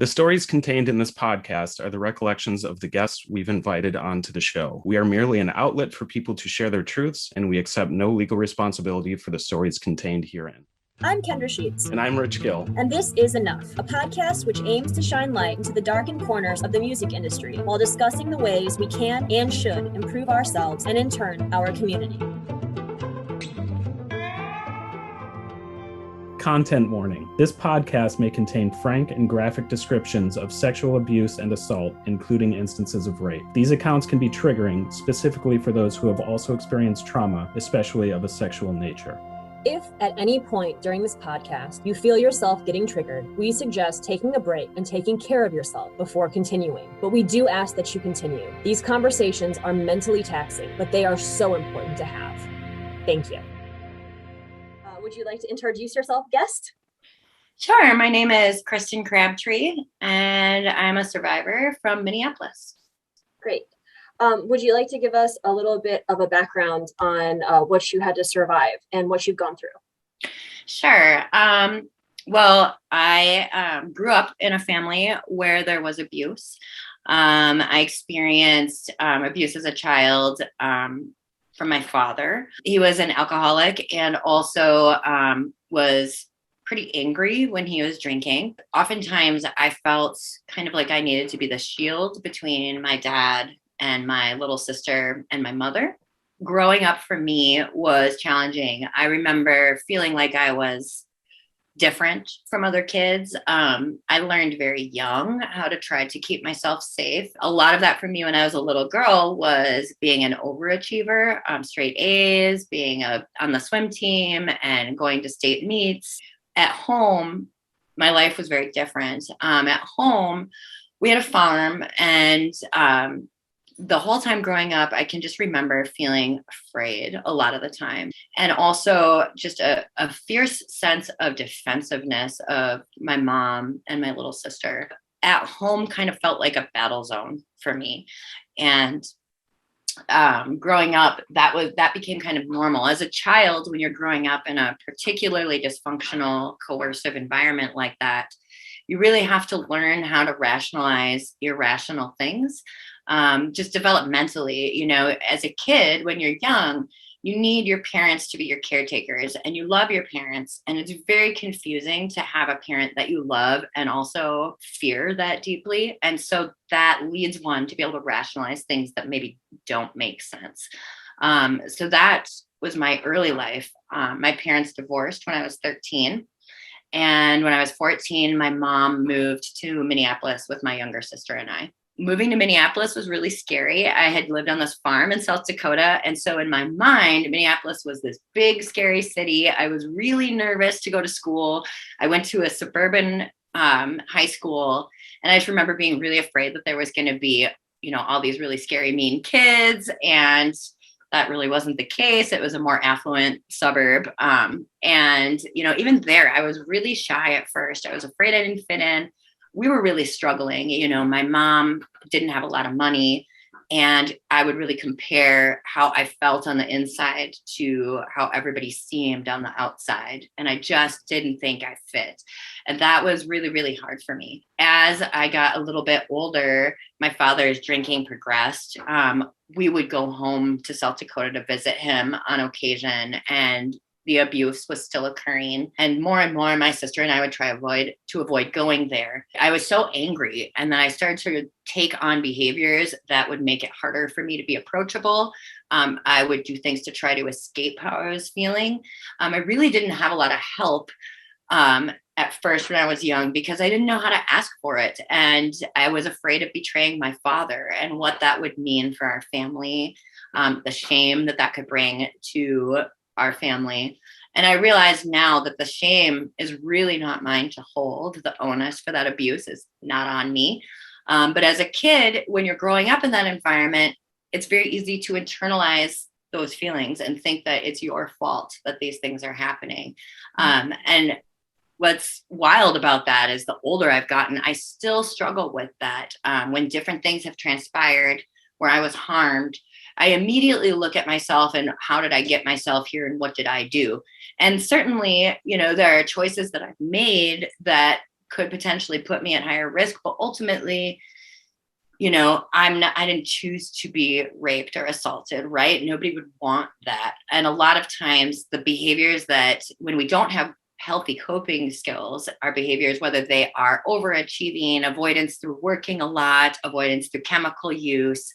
The stories contained in this podcast are the recollections of the guests we've invited onto the show. We are merely an outlet for people to share their truths, and we accept no legal responsibility for the stories contained herein. I'm Kendra Sheets. And I'm Rich Gill. And this is Enough, a podcast which aims to shine light into the darkened corners of the music industry while discussing the ways we can and should improve ourselves and, in turn, our community. Content warning. This podcast may contain frank and graphic descriptions of sexual abuse and assault, including instances of rape. These accounts can be triggering, specifically for those who have also experienced trauma, especially of a sexual nature. If at any point during this podcast you feel yourself getting triggered, we suggest taking a break and taking care of yourself before continuing. But we do ask that you continue. These conversations are mentally taxing, but they are so important to have. Thank you. Would you like to introduce yourself, guest? Sure. My name is Christin Crabtree, and I'm a survivor from Minneapolis. Great. Would you like to give us a little bit of a background on what you had to survive and what you've gone through? Sure. Well, I grew up in a family where there was abuse. I experienced abuse as a child from my father. He was an alcoholic and also was pretty angry when he was drinking. Oftentimes I felt kind of like I needed to be the shield between my dad and my little sister and my mother. Growing up for me was challenging. I remember feeling like I was different from other kids. I learned very young how to try to keep myself safe. A lot of that for me when I was a little girl was being an overachiever, straight A's, being on the swim team and going to state meets. At home, my life was very different. At home, we had a farm, and the whole time growing up, I can just remember feeling afraid a lot of the time. And also just a fierce sense of defensiveness of my mom and my little sister. At home kind of felt like a battle zone for me. And growing up, that became kind of normal. As a child, when you're growing up in a particularly dysfunctional, coercive environment like that, you really have to learn how to rationalize irrational things. Just developmentally, as a kid, when you're young, you need your parents to be your caretakers and you love your parents. And it's very confusing to have a parent that you love and also fear that deeply. And so that leads one to be able to rationalize things that maybe don't make sense. So that was my early life. My parents divorced when I was 13. And when I was 14, my mom moved to Minneapolis with my younger sister and I. Moving to Minneapolis was really scary. I had lived on this farm in South Dakota. And so in my mind, Minneapolis was this big, scary city. I was really nervous to go to school. I went to a suburban high school. And I just remember being really afraid that there was going to be, all these really scary, mean kids. And that really wasn't the case. It was a more affluent suburb. And even there, I was really shy at first. I was afraid I didn't fit in. We were really struggling. My mom didn't have a lot of money, and I would really compare how I felt on the inside to how everybody seemed on the outside. And I just didn't think I fit. And that was really, really hard for me. As I got a little bit older, my father's drinking progressed. We would go home to South Dakota to visit him on occasion, and the abuse was still occurring. And more, my sister and I would try to avoid going there. I was so angry. And then I started to take on behaviors that would make it harder for me to be approachable. I would do things to try to escape how I was feeling. I really didn't have a lot of help at first when I was young because I didn't know how to ask for it. And I was afraid of betraying my father and what that would mean for our family, the shame that could bring to our family. And I realize now that the shame is really not mine to hold. The onus for that abuse is not on me. But as a kid, when you're growing up in that environment, it's very easy to internalize those feelings and think that it's your fault that these things are happening. And what's wild about that is the older I've gotten, I still struggle with that. When different things have transpired where I was harmed, I immediately look at myself and how did I get myself here and what did I do? And certainly, there are choices that I've made that could potentially put me at higher risk. But ultimately, I didn't choose to be raped or assaulted, right? Nobody would want that. And a lot of times the behaviors that when we don't have healthy coping skills, our behaviors, whether they are overachieving, avoidance through working a lot, avoidance through chemical use,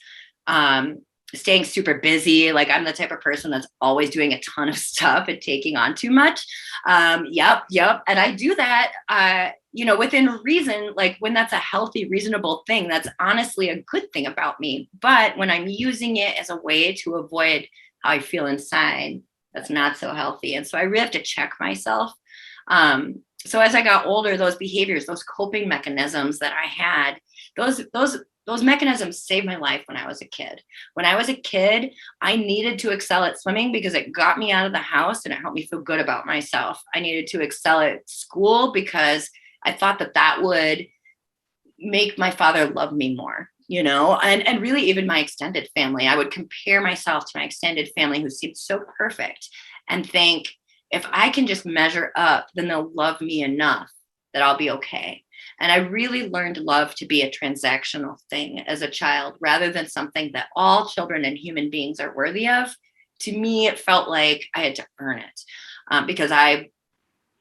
staying super busy. Like I'm the type of person that's always doing a ton of stuff and taking on too much. Yep. And I do that, within reason, like when that's a healthy, reasonable thing, that's honestly a good thing about me. But when I'm using it as a way to avoid how I feel inside, that's not so healthy. And so I really have to check myself. So as I got older, those behaviors, those coping mechanisms that I had, those mechanisms saved my life when I was a kid. When I was a kid, I needed to excel at swimming because it got me out of the house and it helped me feel good about myself. I needed to excel at school because I thought that would make my father love me more, and really even my extended family. I would compare myself to my extended family who seemed so perfect and think, if I can just measure up, then they'll love me enough that I'll be okay. And I really learned love to be a transactional thing as a child, rather than something that all children and human beings are worthy of. To me, it felt like I had to earn it because I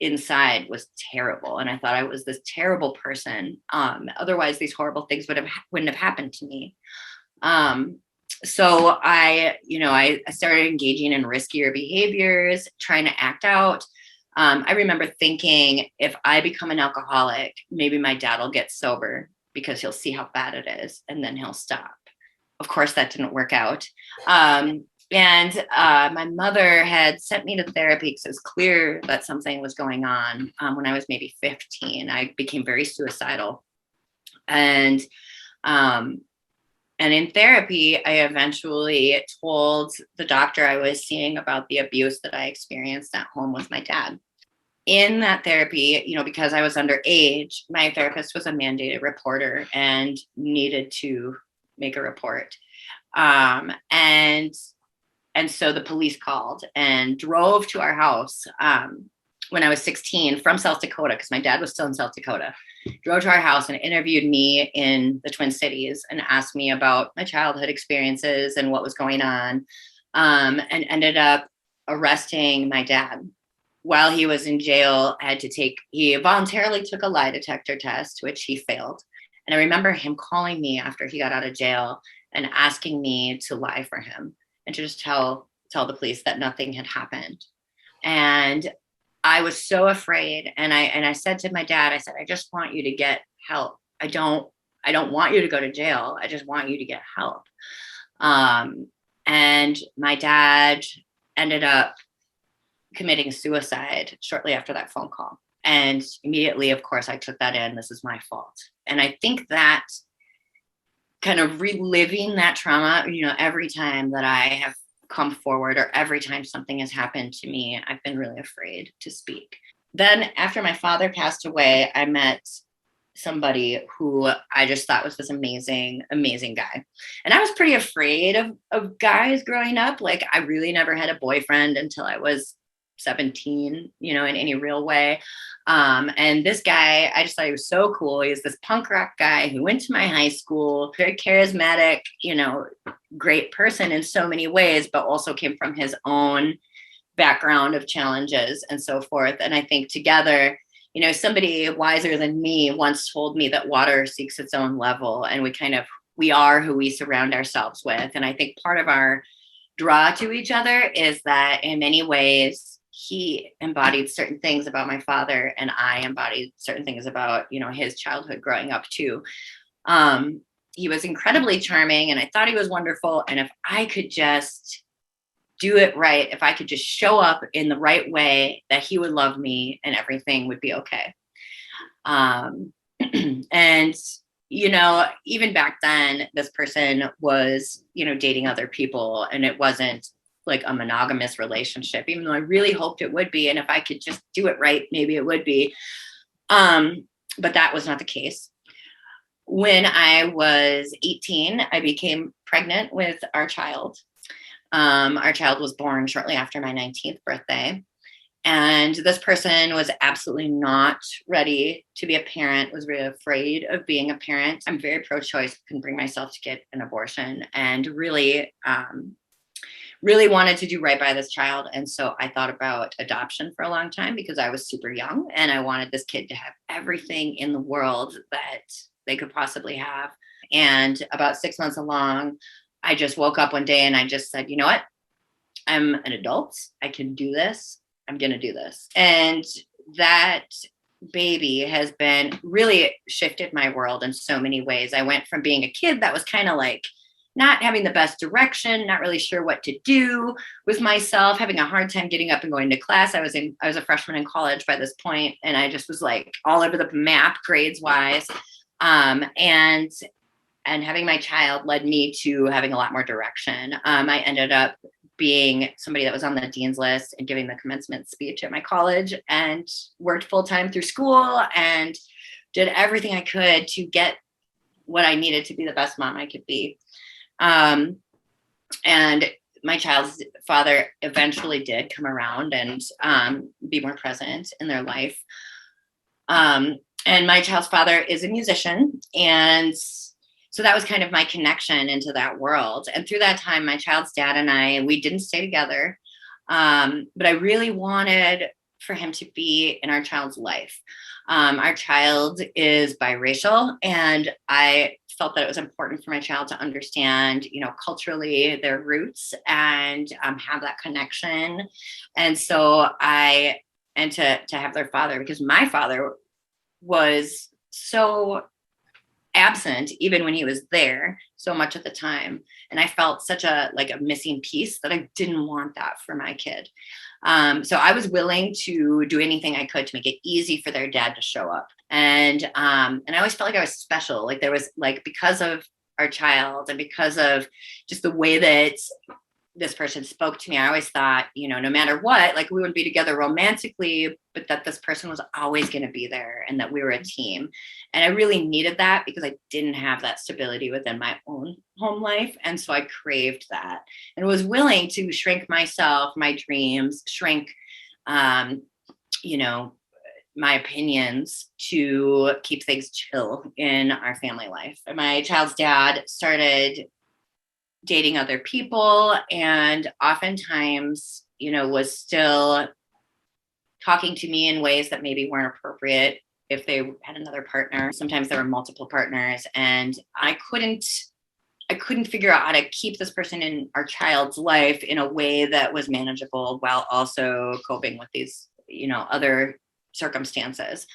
inside was terrible. And I thought I was this terrible person. Otherwise, these horrible things wouldn't have happened to me. So I started engaging in riskier behaviors, trying to act out. I remember thinking, if I become an alcoholic, maybe my dad will get sober because he'll see how bad it is and then he'll stop. Of course, that didn't work out. And my mother had sent me to therapy because it was clear that something was going on. When I was maybe 15, I became very suicidal. And in therapy, I eventually told the doctor I was seeing about the abuse that I experienced at home with my dad. In that therapy, because I was underage, my therapist was a mandated reporter and needed to make a report. And so the police called and drove to our house when I was 16 from South Dakota, because my dad was still in South Dakota. Drove to our house and interviewed me in the Twin Cities and asked me about my childhood experiences and what was going on, and ended up arresting my dad. While he was in jail, he voluntarily took a lie detector test, which he failed. And I remember him calling me after he got out of jail and asking me to lie for him and to just tell the police that nothing had happened. And I was so afraid. And I said to my dad, I said, I just want you to get help. I don't want you to go to jail. I just want you to get help. And my dad ended up committing suicide shortly after that phone call. And immediately, of course, I took that in. This is my fault. And I think that kind of reliving that trauma, every time that I have come forward or every time something has happened to me, I've been really afraid to speak. Then after my father passed away, I met somebody who I just thought was this amazing, amazing guy. And I was pretty afraid of guys growing up. Like I really never had a boyfriend until I was 17, in any real way. And this guy, I just thought he was so cool. He was this punk rock guy who went to my high school, very charismatic, great person in so many ways, but also came from his own background of challenges and so forth. And I think together, somebody wiser than me once told me that water seeks its own level, and we are who we surround ourselves with. And I think part of our draw to each other is that in many ways, he embodied certain things about my father, and I embodied certain things about, his childhood growing up too. He was incredibly charming, and I thought he was wonderful. And if I could just do it right, if I could just show up in the right way, that he would love me and everything would be okay. And, even back then, this person was, dating other people, and it wasn't like a monogamous relationship, even though I really hoped it would be. And if I could just do it right, maybe it would be. But that was not the case. When I was 18, I became pregnant with our child. Our child was born shortly after my 19th birthday. And this person was absolutely not ready to be a parent, was really afraid of being a parent. I'm very pro-choice, couldn't bring myself to get an abortion, and really wanted to do right by this child. And so I thought about adoption for a long time because I was super young and I wanted this kid to have everything in the world that they could possibly have. And about 6 months along, I just woke up one day and I just said, you know what? I'm an adult. I can do this. I'm going to do this. And that baby has been really shifted my world in so many ways. I went from being a kid that was kind of like not having the best direction, not really sure what to do with myself, having a hard time getting up and going to class. I was a freshman in college by this point, and I just was like all over the map grades wise. And having my child led me to having a lot more direction. I ended up being somebody that was on the dean's list and giving the commencement speech at my college, and worked full time through school and did everything I could to get what I needed to be the best mom I could be. And my child's father eventually did come around and be more present in their life. And my child's father is a musician, and so that was kind of my connection into that world. And through that time, my child's dad and we didn't stay together. But I really wanted for him to be in our child's life. Our child is biracial, and I felt that it was important for my child to understand, culturally their roots and have that connection. And so to have their father, because my father was so absent even when he was there so much at the time, and I felt such a missing piece that I didn't want that for my kid. So I was willing to do anything I could to make it easy for their dad to show up, and I always felt like I was special, like there was because of our child and because of just the way that this person spoke to me. I always thought, no matter what, we wouldn't be together romantically, but that this person was always going to be there and that we were a team. And I really needed that because I didn't have that stability within my own home life. And so I craved that and was willing to shrink myself, my dreams, shrink, my opinions to keep things chill in our family life. My child's dad started dating other people, and oftentimes, was still talking to me in ways that maybe weren't appropriate if they had another partner. Sometimes there were multiple partners, and I couldn't figure out how to keep this person in our child's life in a way that was manageable while also coping with these, other circumstances.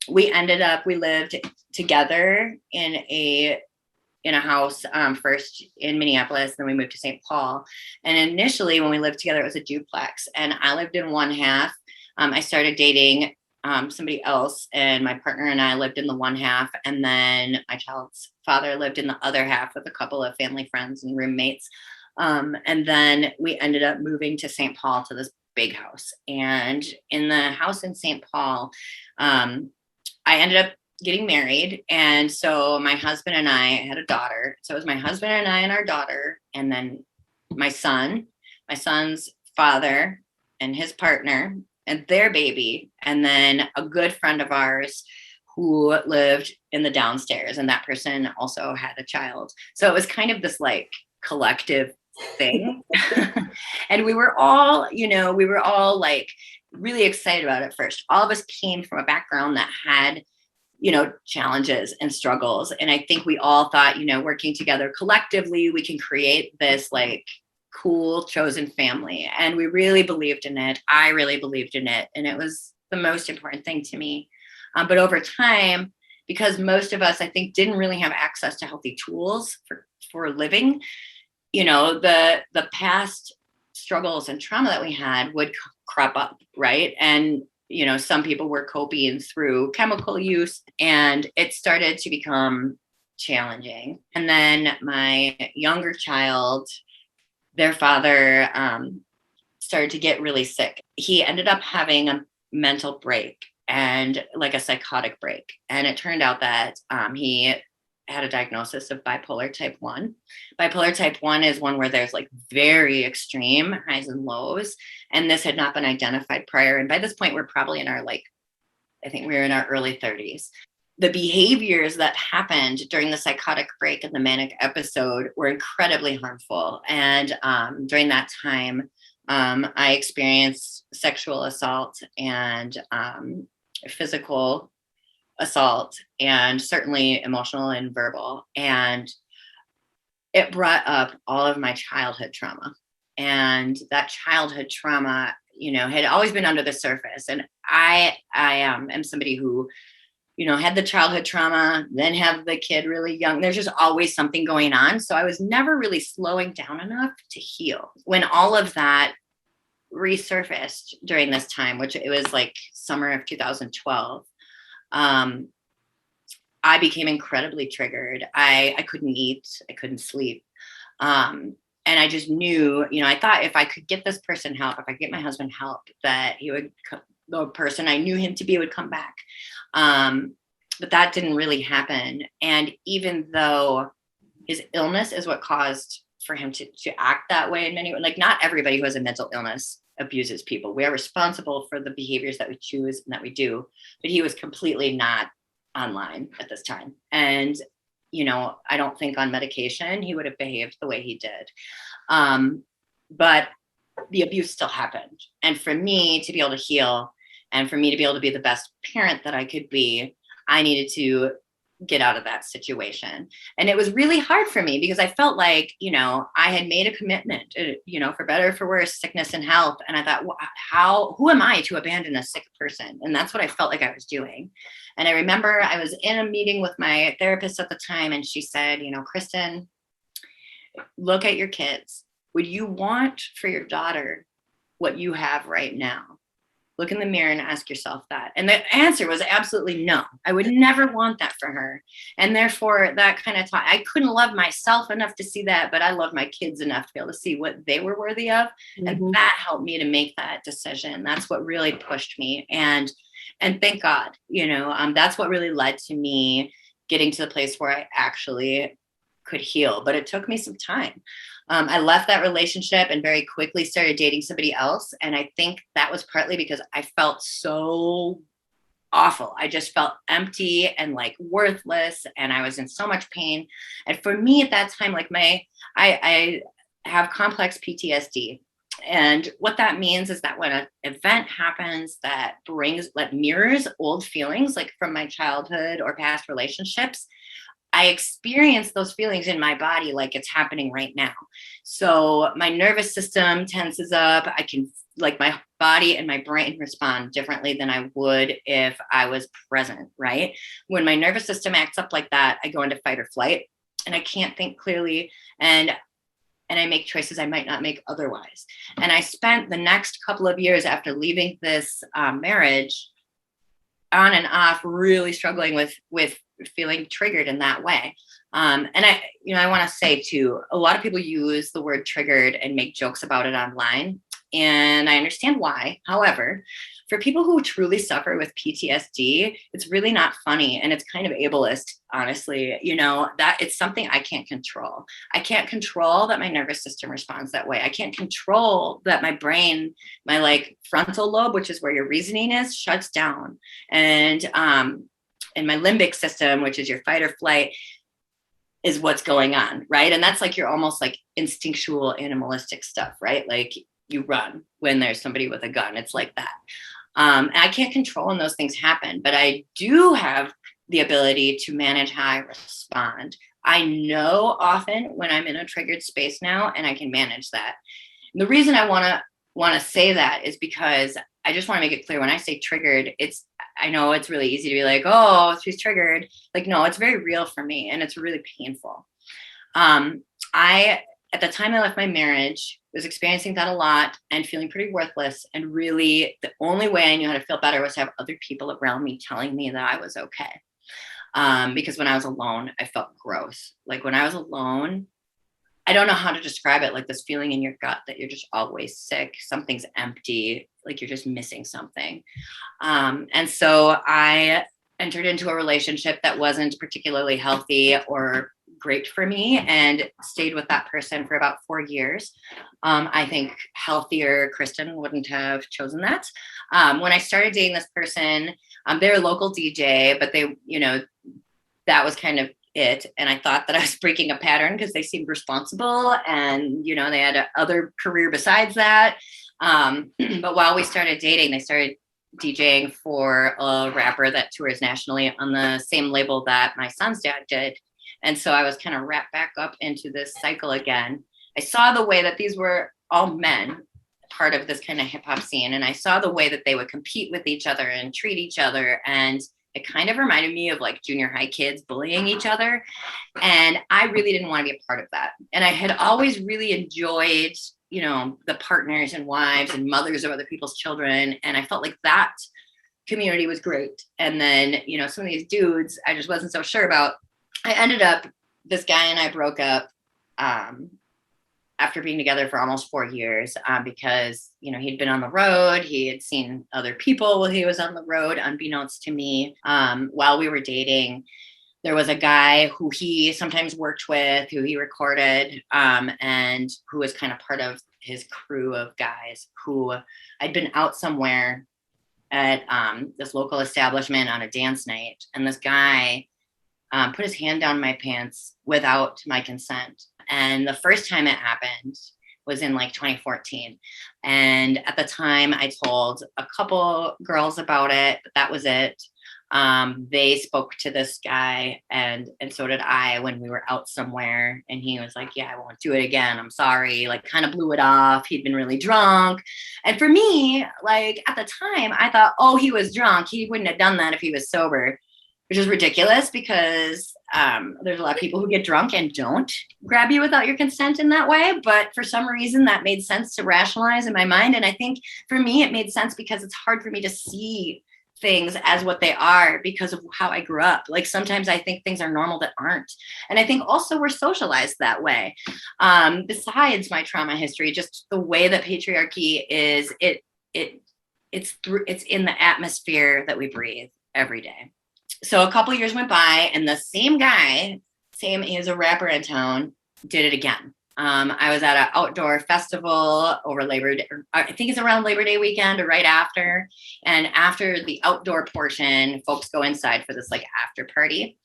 We lived together in a house, first in Minneapolis, then we moved to St. Paul. And initially when we lived together, it was a duplex, and I lived in one half. I started dating somebody else, and my partner and I lived in the one half. And then my child's father lived in the other half with a couple of family friends and roommates. And then we ended up moving to St. Paul, to this big house. And in the house in St. Paul, I ended up getting married. And so my husband and I had a daughter. So it was my husband and I and our daughter, and then my son's father and his partner and their baby, and then a good friend of ours who lived in the downstairs, and that person also had a child. So it was kind of this collective thing. And we were all really excited about it first. All of us came from a background that had challenges and struggles. And I think we all thought, working together collectively, we can create this cool chosen family. And we really believed in it. I really believed in it. And it was the most important thing to me. But over time, because most of us, I think, didn't really have access to healthy tools for living, the past struggles and trauma that we had would crop up, right? And some people were coping through chemical use, and it started to become challenging. And then my younger child, their father started to get really sick. He ended up having a mental break and a psychotic break. And it turned out that he had a diagnosis of bipolar type 1. Bipolar type 1 is one where there's like very extreme highs and lows. And this had not been identified prior. And by this point, we're probably in our I think we were in our early 30s. The behaviors that happened during the psychotic break and the manic episode were incredibly harmful. And during that time, I experienced sexual assault and physical assault, and certainly emotional and verbal. And it brought up all of my childhood trauma. And that childhood trauma, had always been under the surface. And I am somebody who, had the childhood trauma, then have the kid really young. There's just always something going on. So I was never really slowing down enough to heal. When all of that resurfaced during this time, which it was like summer of 2012, I became incredibly triggered. I couldn't eat, I couldn't sleep. And I just knew, I thought if I could get this person help, if I get my husband help, that the person I knew him to be would come back. But that didn't really happen. And even though his illness is what caused for him to act that way in many ways, like not everybody who has a mental illness abuses people. We are responsible for the behaviors that we choose and that we do, but he was completely not online at this time. And, I don't think on medication, he would have behaved the way he did. But the abuse still happened. And for me to be able to heal and for me to be able to be the best parent that I could be, I needed to get out of that situation. And it was really hard for me because I felt like, I had made a commitment, for better or for worse, sickness and health. And I thought, who am I to abandon a sick person? And that's what I felt like I was doing. And I remember I was in a meeting with my therapist at the time, and she said, Kristen, look at your kids. Would you want for your daughter what you have right now? Look in the mirror and ask yourself that. And the answer was absolutely no. I would never want that for her. And therefore, that kind of taught, I couldn't love myself enough to see that, but I loved my kids enough to be able to see what they were worthy of. Mm-hmm. And that helped me to make that decision. That's what really pushed me. And thank God, that's what really led to me getting to the place where I actually could heal. But it took me some time. I left that relationship and very quickly started dating somebody else. And I think that was partly because I felt so awful. I just felt empty and like worthless. And I was in so much pain. And for me at that time, like I have complex PTSD. And what that means is that when an event happens that mirrors old feelings, like from my childhood or past relationships, I experience those feelings in my body like it's happening right now. So my nervous system tenses up. I can, like, my body and my brain respond differently than I would if I was present, right? When my nervous system acts up like that, I go into fight or flight and I can't think clearly. And I make choices I might not make otherwise. And I spent the next couple of years after leaving this marriage on and off really struggling with feeling triggered in that way. And I want to say too, a lot of people use the word triggered and make jokes about it online. And I understand why. However, for people who truly suffer with PTSD, it's really not funny. And it's kind of ableist, honestly, that it's something I can't control. I can't control that my nervous system responds that way. I can't control that my brain, my like frontal lobe, which is where your reasoning is, shuts down. And my limbic system, which is your fight or flight, is what's going on, right? And that's like your almost like instinctual animalistic stuff, right? Like you run when there's somebody with a gun. It's like that. And I can't control when those things happen, but I do have the ability to manage how I respond. I know often when I'm in a triggered space now, and I can manage that. And the reason I want to say that is because I just want to make it clear when I say triggered, I know it's really easy to be like, oh, she's triggered. Like, no, it's very real for me and it's really painful. At the time I left my marriage, was experiencing that a lot and feeling pretty worthless. And really the only way I knew how to feel better was to have other people around me telling me that I was okay. Because when I was alone, I felt gross. Like when I was alone, I don't know how to describe it, like this feeling in your gut that you're just always sick, something's empty, like you're just missing something. And so I entered into a relationship that wasn't particularly healthy or great for me, and stayed with that person for about 4 years. I think healthier Kristen wouldn't have chosen that. When I started dating this person, they're a local DJ, but they, that was kind of it. And I thought that I was breaking a pattern because they seemed responsible and, they had other career besides that. But while we started dating, they started DJing for a rapper that tours nationally on the same label that my son's dad did. And so I was kind of wrapped back up into this cycle again. I saw the way that these were all men, part of this kind of hip hop scene. And I saw the way that they would compete with each other and treat each other. And it kind of reminded me of like junior high kids bullying each other. And I really didn't want to be a part of that. And I had always really enjoyed, the partners and wives and mothers of other people's children. And I felt like that community was great. And then, some of these dudes I just wasn't so sure about. I ended up, this guy and I broke up after being together for almost 4 years because, he'd been on the road. He had seen other people while he was on the road, unbeknownst to me. While we were dating, there was a guy who he sometimes worked with, who he recorded, and who was kind of part of his crew of guys who I'd been out somewhere at this local establishment on a dance night. And this guy put his hand down my pants without my consent. And the first time it happened was in like 2014. And at the time I told a couple girls about it, but that was it. They spoke to this guy and so did I when we were out somewhere. And he was like, yeah, I won't do it again. I'm sorry. Like kind of blew it off. He'd been really drunk. And for me, like at the time I thought, oh, he was drunk. He wouldn't have done that if he was sober, which is ridiculous because there's a lot of people who get drunk and don't grab you without your consent in that way. But for some reason that made sense to rationalize in my mind. And I think for me, it made sense because it's hard for me to see things as what they are because of how I grew up. Like sometimes I think things are normal that aren't. And I think also we're socialized that way. Besides my trauma history, just the way that patriarchy is, it's in the atmosphere that we breathe every day. So a couple years went by and the same guy, he was a rapper in town, did it again. I was at an outdoor festival over Labor Day, I think it's around Labor Day weekend or right after. And after the outdoor portion, folks go inside for this like after party.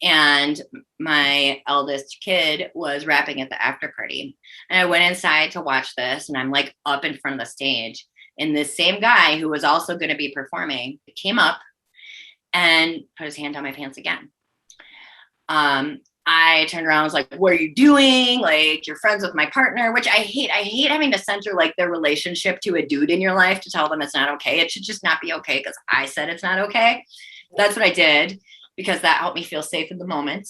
And my eldest kid was rapping at the after party. And I went inside to watch this and I'm like up in front of the stage. And this same guy who was also going to be performing came up and put his hand on my pants again. I turned around and was like, what are you doing? Like, you're friends with my partner, which I hate. I hate having to center like their relationship to a dude in your life to tell them it's not okay. It should just not be okay because I said it's not okay. That's what I did because that helped me feel safe in the moment.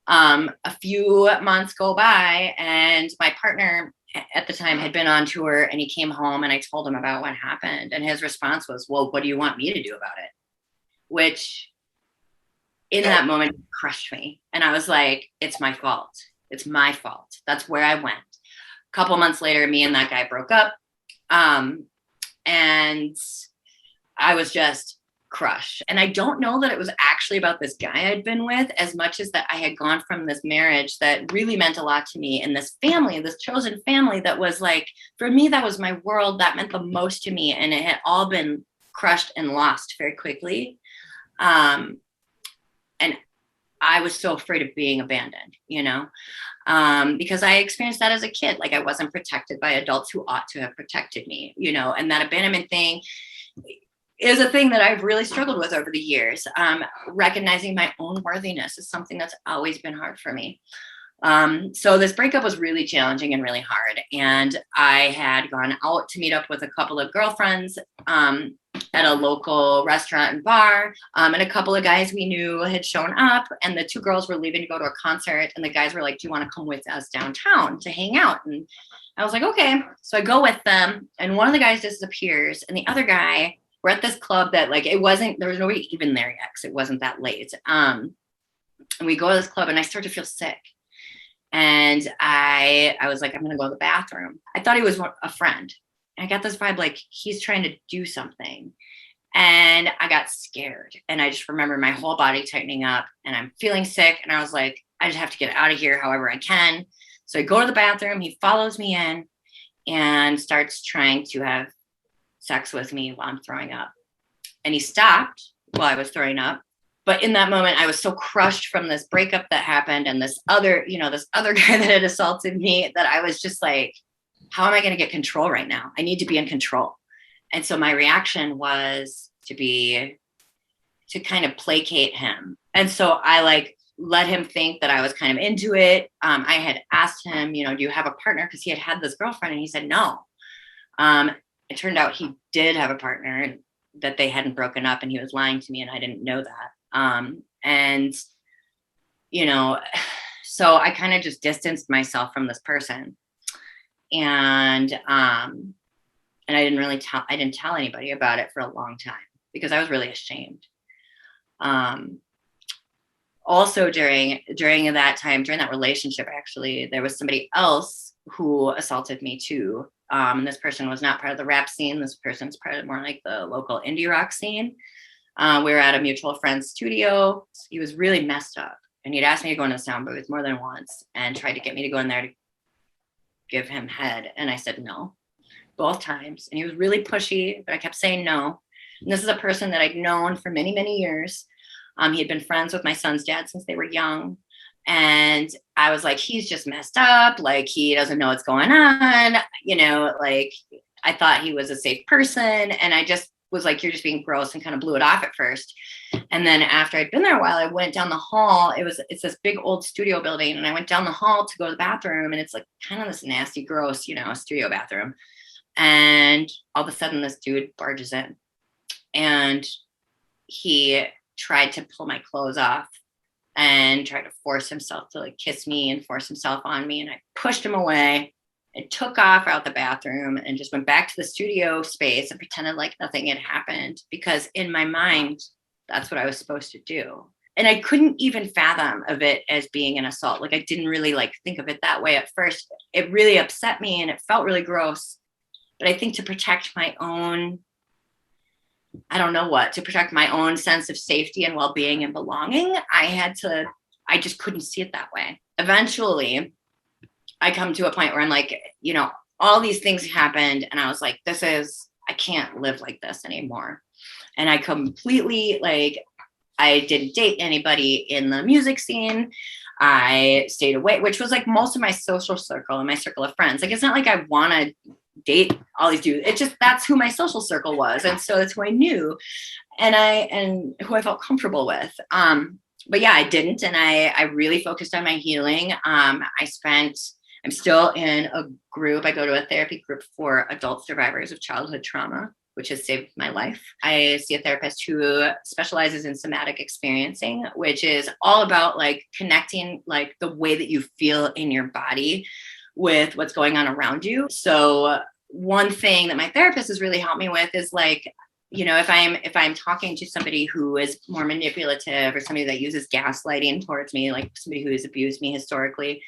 A few months go by and my partner at the time had been on tour and he came home and I told him about what happened. And his response was, well, what do you want me to do about it? Which in that moment crushed me. And I was like, it's my fault. It's my fault. That's where I went. A couple months later, me and that guy broke up. And I was just crushed. And I don't know that it was actually about this guy I'd been with as much as that I had gone from this marriage that really meant a lot to me and this family, this chosen family that was like, for me, that was my world. That meant the most to me. And it had all been crushed and lost very quickly. And I was so afraid of being abandoned, because I experienced that as a kid. Like I wasn't protected by adults who ought to have protected me, and that abandonment thing is a thing that I've really struggled with over the years. Recognizing my own worthiness is something that's always been hard for me. So this breakup was really challenging and really hard. And I had gone out to meet up with a couple of girlfriends at a local restaurant and bar. And a couple of guys we knew had shown up and the two girls were leaving to go to a concert. And the guys were like, do you want to come with us downtown to hang out? And I was like, okay. So I go with them and one of the guys disappears and the other guy, we're at this club that like, there was nobody even there yet because it wasn't that late. And we go to this club and I start to feel sick. And I was like, I'm going to go to the bathroom. I thought he was a friend. And I got this vibe like he's trying to do something. And I got scared. And I just remember my whole body tightening up and I'm feeling sick. And I was like, I just have to get out of here however I can. So I go to the bathroom. He follows me in and starts trying to have sex with me while I'm throwing up. And he stopped while I was throwing up. But in that moment, I was so crushed from this breakup that happened and this other guy that had assaulted me that I was just like, how am I going to get control right now? I need to be in control. And so my reaction was to kind of placate him. And so I like let him think that I was kind of into it. I had asked him, do you have a partner? Because he had this girlfriend and he said no. It turned out he did have a partner, that they hadn't broken up, and he was lying to me and I didn't know that. So I kind of just distanced myself from this person. And I didn't tell anybody about it for a long time because I was really ashamed. Also during that relationship, actually, there was somebody else who assaulted me too. And this person was not part of the rap scene. This person's part of more like the local indie rock scene. We were at a mutual friend's studio. He was really messed up and he'd asked me to go into the sound booth more than once and tried to get me to go in there to give him head. And I said no, both times. And he was really pushy, but I kept saying no. And this is a person that I'd known for many, many years. He had been friends with my son's dad since they were young. And I was like, he's just messed up. Like, he doesn't know what's going on. Like, I thought he was a safe person. And I just was like, you're just being gross, and kind of blew it off at first. And then after I'd been there a while, I went down the hall. It's this big old studio building. And I went down the hall to go to the bathroom. And it's like kind of this nasty, gross, studio bathroom. And all of a sudden this dude barges in and he tried to pull my clothes off and tried to force himself to like kiss me and force himself on me. And I pushed him away and took off out the bathroom and just went back to the studio space and pretended like nothing had happened, because in my mind, that's what I was supposed to do. And I couldn't even fathom of it as being an assault. Like, I didn't really like think of it that way at first. It really upset me and it felt really gross. But I think to protect my own, to protect my own sense of safety and well-being and belonging, I just couldn't see it that way. Eventually, I come to a point where I'm like, all these things happened. And I was like, I can't live like this anymore. And I completely, I didn't date anybody in the music scene. I stayed away, which was like most of my social circle and my circle of friends. Like, it's not like I want to date all these dudes. It's just, that's who my social circle was. And so that's who I knew and who I felt comfortable with. But yeah, I didn't. And I really focused on my healing. I'm still in a group. I go to a therapy group for adult survivors of childhood trauma, which has saved my life. I see a therapist who specializes in somatic experiencing, which is all about like connecting like the way that you feel in your body with what's going on around you. So one thing that my therapist has really helped me with is like, if I'm talking to somebody who is more manipulative or somebody that uses gaslighting towards me, like somebody who has abused me historically,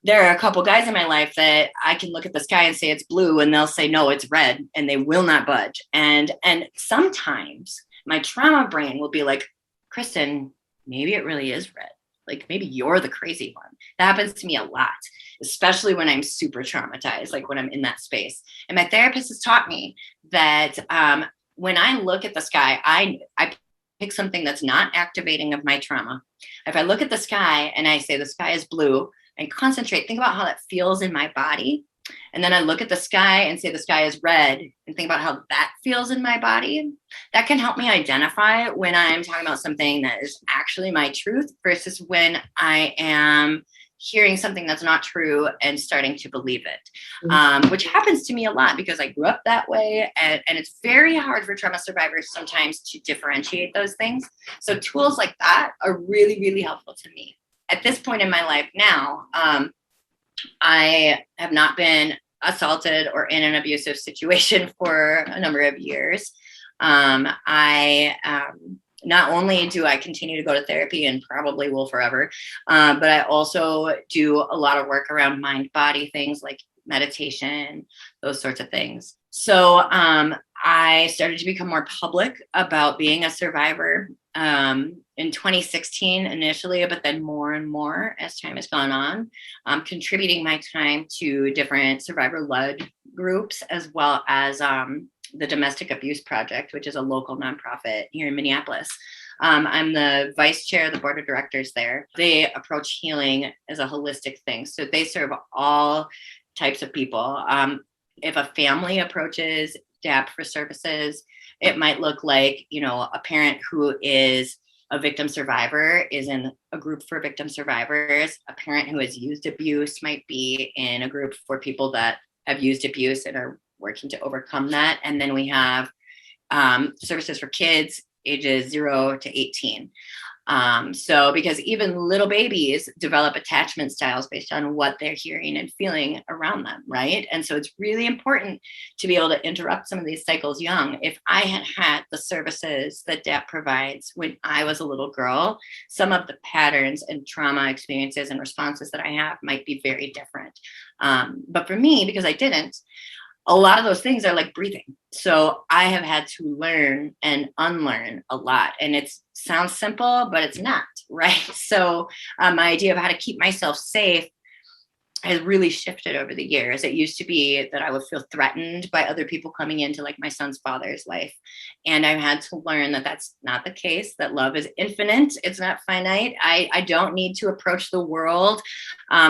there are a couple guys in my life that I can look at the sky and say it's blue and they'll say, no, it's red, and they will not budge. And sometimes my trauma brain will be like, Kristen, maybe it really is red. Like, maybe you're the crazy one. That happens to me a lot, especially when I'm super traumatized, like when I'm in that space. And my therapist has taught me that when I look at the sky, I pick something that's not activating of my trauma. If I look at the sky and I say the sky is blue and concentrate, think about how that feels in my body. And then I look at the sky and say the sky is red and think about how that feels in my body. That can help me identify when I'm talking about something that is actually my truth versus when I am hearing something that's not true and starting to believe it, which happens to me a lot because I grew up that way. And it's very hard for trauma survivors sometimes to differentiate those things. So tools like that are really, really helpful to me. At this point in my life now, I have not been assaulted or in an abusive situation for a number of years. Not only do I continue to go to therapy and probably will forever, but I also do a lot of work around mind-body things like meditation, those sorts of things. So I started to become more public about being a survivor in 2016 initially, but then more and more as time has gone on, contributing my time to different survivor-led groups, as well as the Domestic Abuse Project, which is a local nonprofit here in Minneapolis. I'm the vice chair of the board of directors there. They approach healing as a holistic thing. So they serve all types of people. If a family approaches DAP for services, it might look like, a parent who is a victim survivor is in a group for victim survivors. A parent who has used abuse might be in a group for people that have used abuse and are working to overcome that. And then we have services for kids ages 0 to 18. So because even little babies develop attachment styles based on what they're hearing and feeling around them, right? And so it's really important to be able to interrupt some of these cycles young. If I had the services that DAP provides when I was a little girl, some of the patterns and trauma experiences and responses that I have might be very different. But for me, because I didn't, a lot of those things are like breathing. So I have had to learn and unlearn a lot. And it sounds simple, but it's not, right? So my idea of how to keep myself safe has really shifted over the years. It used to be that I would feel threatened by other people coming into like my son's father's life. And I've had to learn that that's not the case, that love is infinite. It's not finite. I don't need to approach the world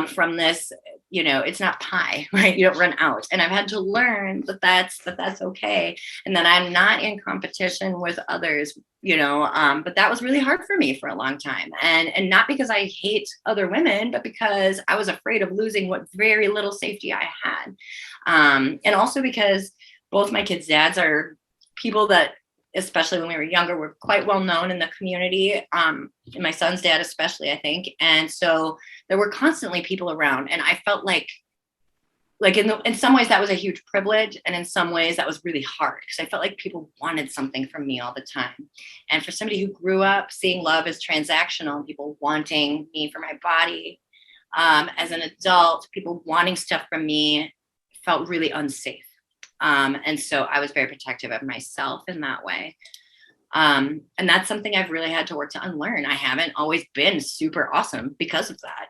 from this, it's not pie, right? You don't run out. And I've had to learn that that's okay. And that I'm not in competition with others, but that was really hard for me for a long time. And not because I hate other women, but because I was afraid of losing what very little safety I had. And also because both my kids' dads are people that, especially when we were younger, were quite well known in the community. My son's dad, especially, I think. And so there were constantly people around. And I felt like in some ways that was a huge privilege. And in some ways that was really hard because I felt like people wanted something from me all the time. And for somebody who grew up seeing love as transactional and people wanting me for my body, as an adult, people wanting stuff from me felt really unsafe. And so I was very protective of myself in that way. And that's something I've really had to work to unlearn. I haven't always been super awesome because of that.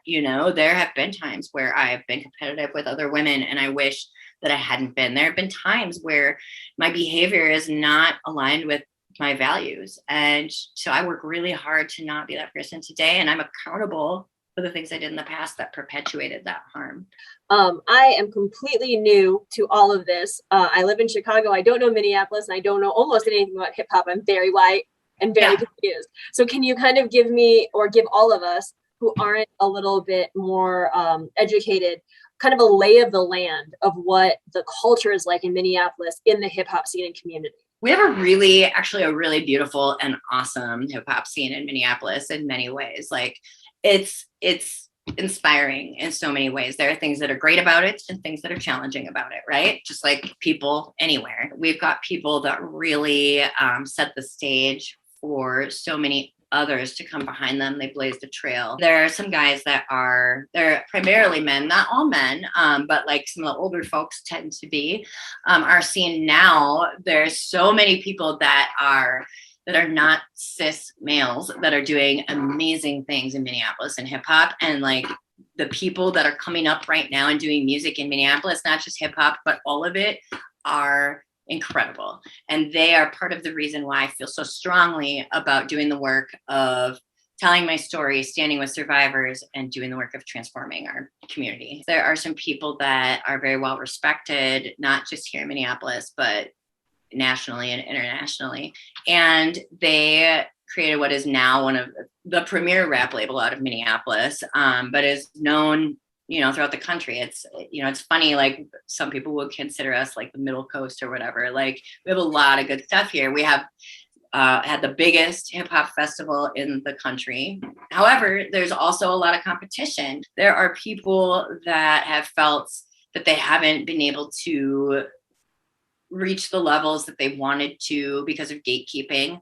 There have been times where I've been competitive with other women and I wish that I hadn't been. There have been times where my behavior is not aligned with my values. And so I work really hard to not be that person today. And I'm accountable for the things I did in the past that perpetuated that harm. I am completely new to all of this. I live in Chicago. I don't know Minneapolis, and I don't know almost anything about hip hop. I'm very white and very confused. So can you kind of give me, or give all of us who aren't a little bit more educated, kind of a lay of the land of what the culture is like in Minneapolis in the hip hop scene and community? We have a really beautiful and awesome hip hop scene in Minneapolis in many ways. Like it's inspiring in so many ways. There are things that are great about it and things that are challenging about it, right? Just like people anywhere. We've got people that really set the stage for so many others to come behind them. They blaze the trail. There are some guys they're primarily men, not all men, but like some of the older folks tend to be. Our scene now, there's so many people that are not cis males that are doing amazing things in Minneapolis and hip hop. And like the people that are coming up right now and doing music in Minneapolis, not just hip hop, but all of it, are incredible. And they are part of the reason why I feel so strongly about doing the work of telling my story, standing with survivors, and doing the work of transforming our community. There are some people that are very well respected, not just here in Minneapolis, but nationally and internationally. And they created what is now one of the premier rap label out of Minneapolis, but is known, throughout the country. It's funny, like some people would consider us like the middle coast or whatever. Like we have a lot of good stuff here. We have had the biggest hip hop festival in the country. However, there's also a lot of competition. There are people that have felt that they haven't been able to reach the levels that they wanted to because of gatekeeping.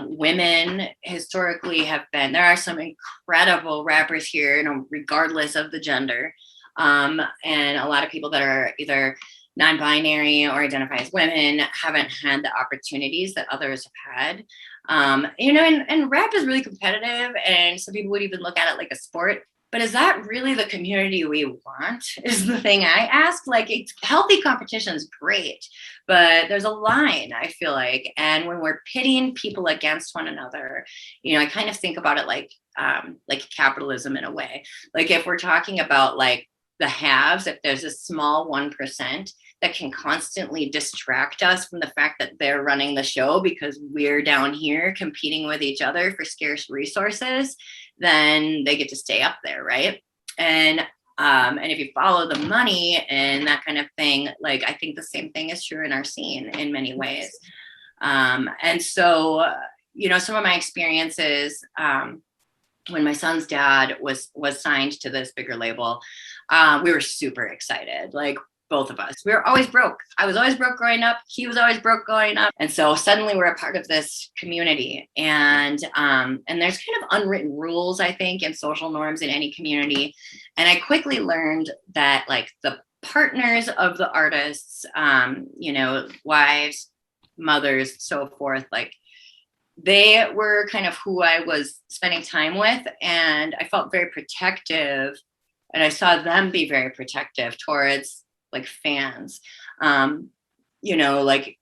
Women historically there are some incredible rappers here, regardless of the gender. And a lot of people that are either non-binary or identify as women haven't had the opportunities that others have had. And rap is really competitive, and some people would even look at it like a sport. But is that really the community we want, is the thing I ask. Like, it's healthy competition is great, but there's a line, I feel like. And when we're pitting people against one another, I kind of think about it like capitalism in a way. Like, if we're talking about like the haves, if there's a small 1% that can constantly distract us from the fact that they're running the show because we're down here competing with each other for scarce resources, then they get to stay up there, right? And if you follow the money and that kind of thing, like, I think the same thing is true in our scene in many ways. And so, some of my experiences, when my son's dad was signed to this bigger label, we were super excited. Like, both of us, we were always broke. I was always broke growing up. He was always broke growing up. And so suddenly we're a part of this community. And there's kind of unwritten rules, I think, and social norms in any community. And I quickly learned that, like, the partners of the artists, wives, mothers, so forth, like, they were kind of who I was spending time with. And I felt very protective. And I saw them be very protective towards, like, fans, like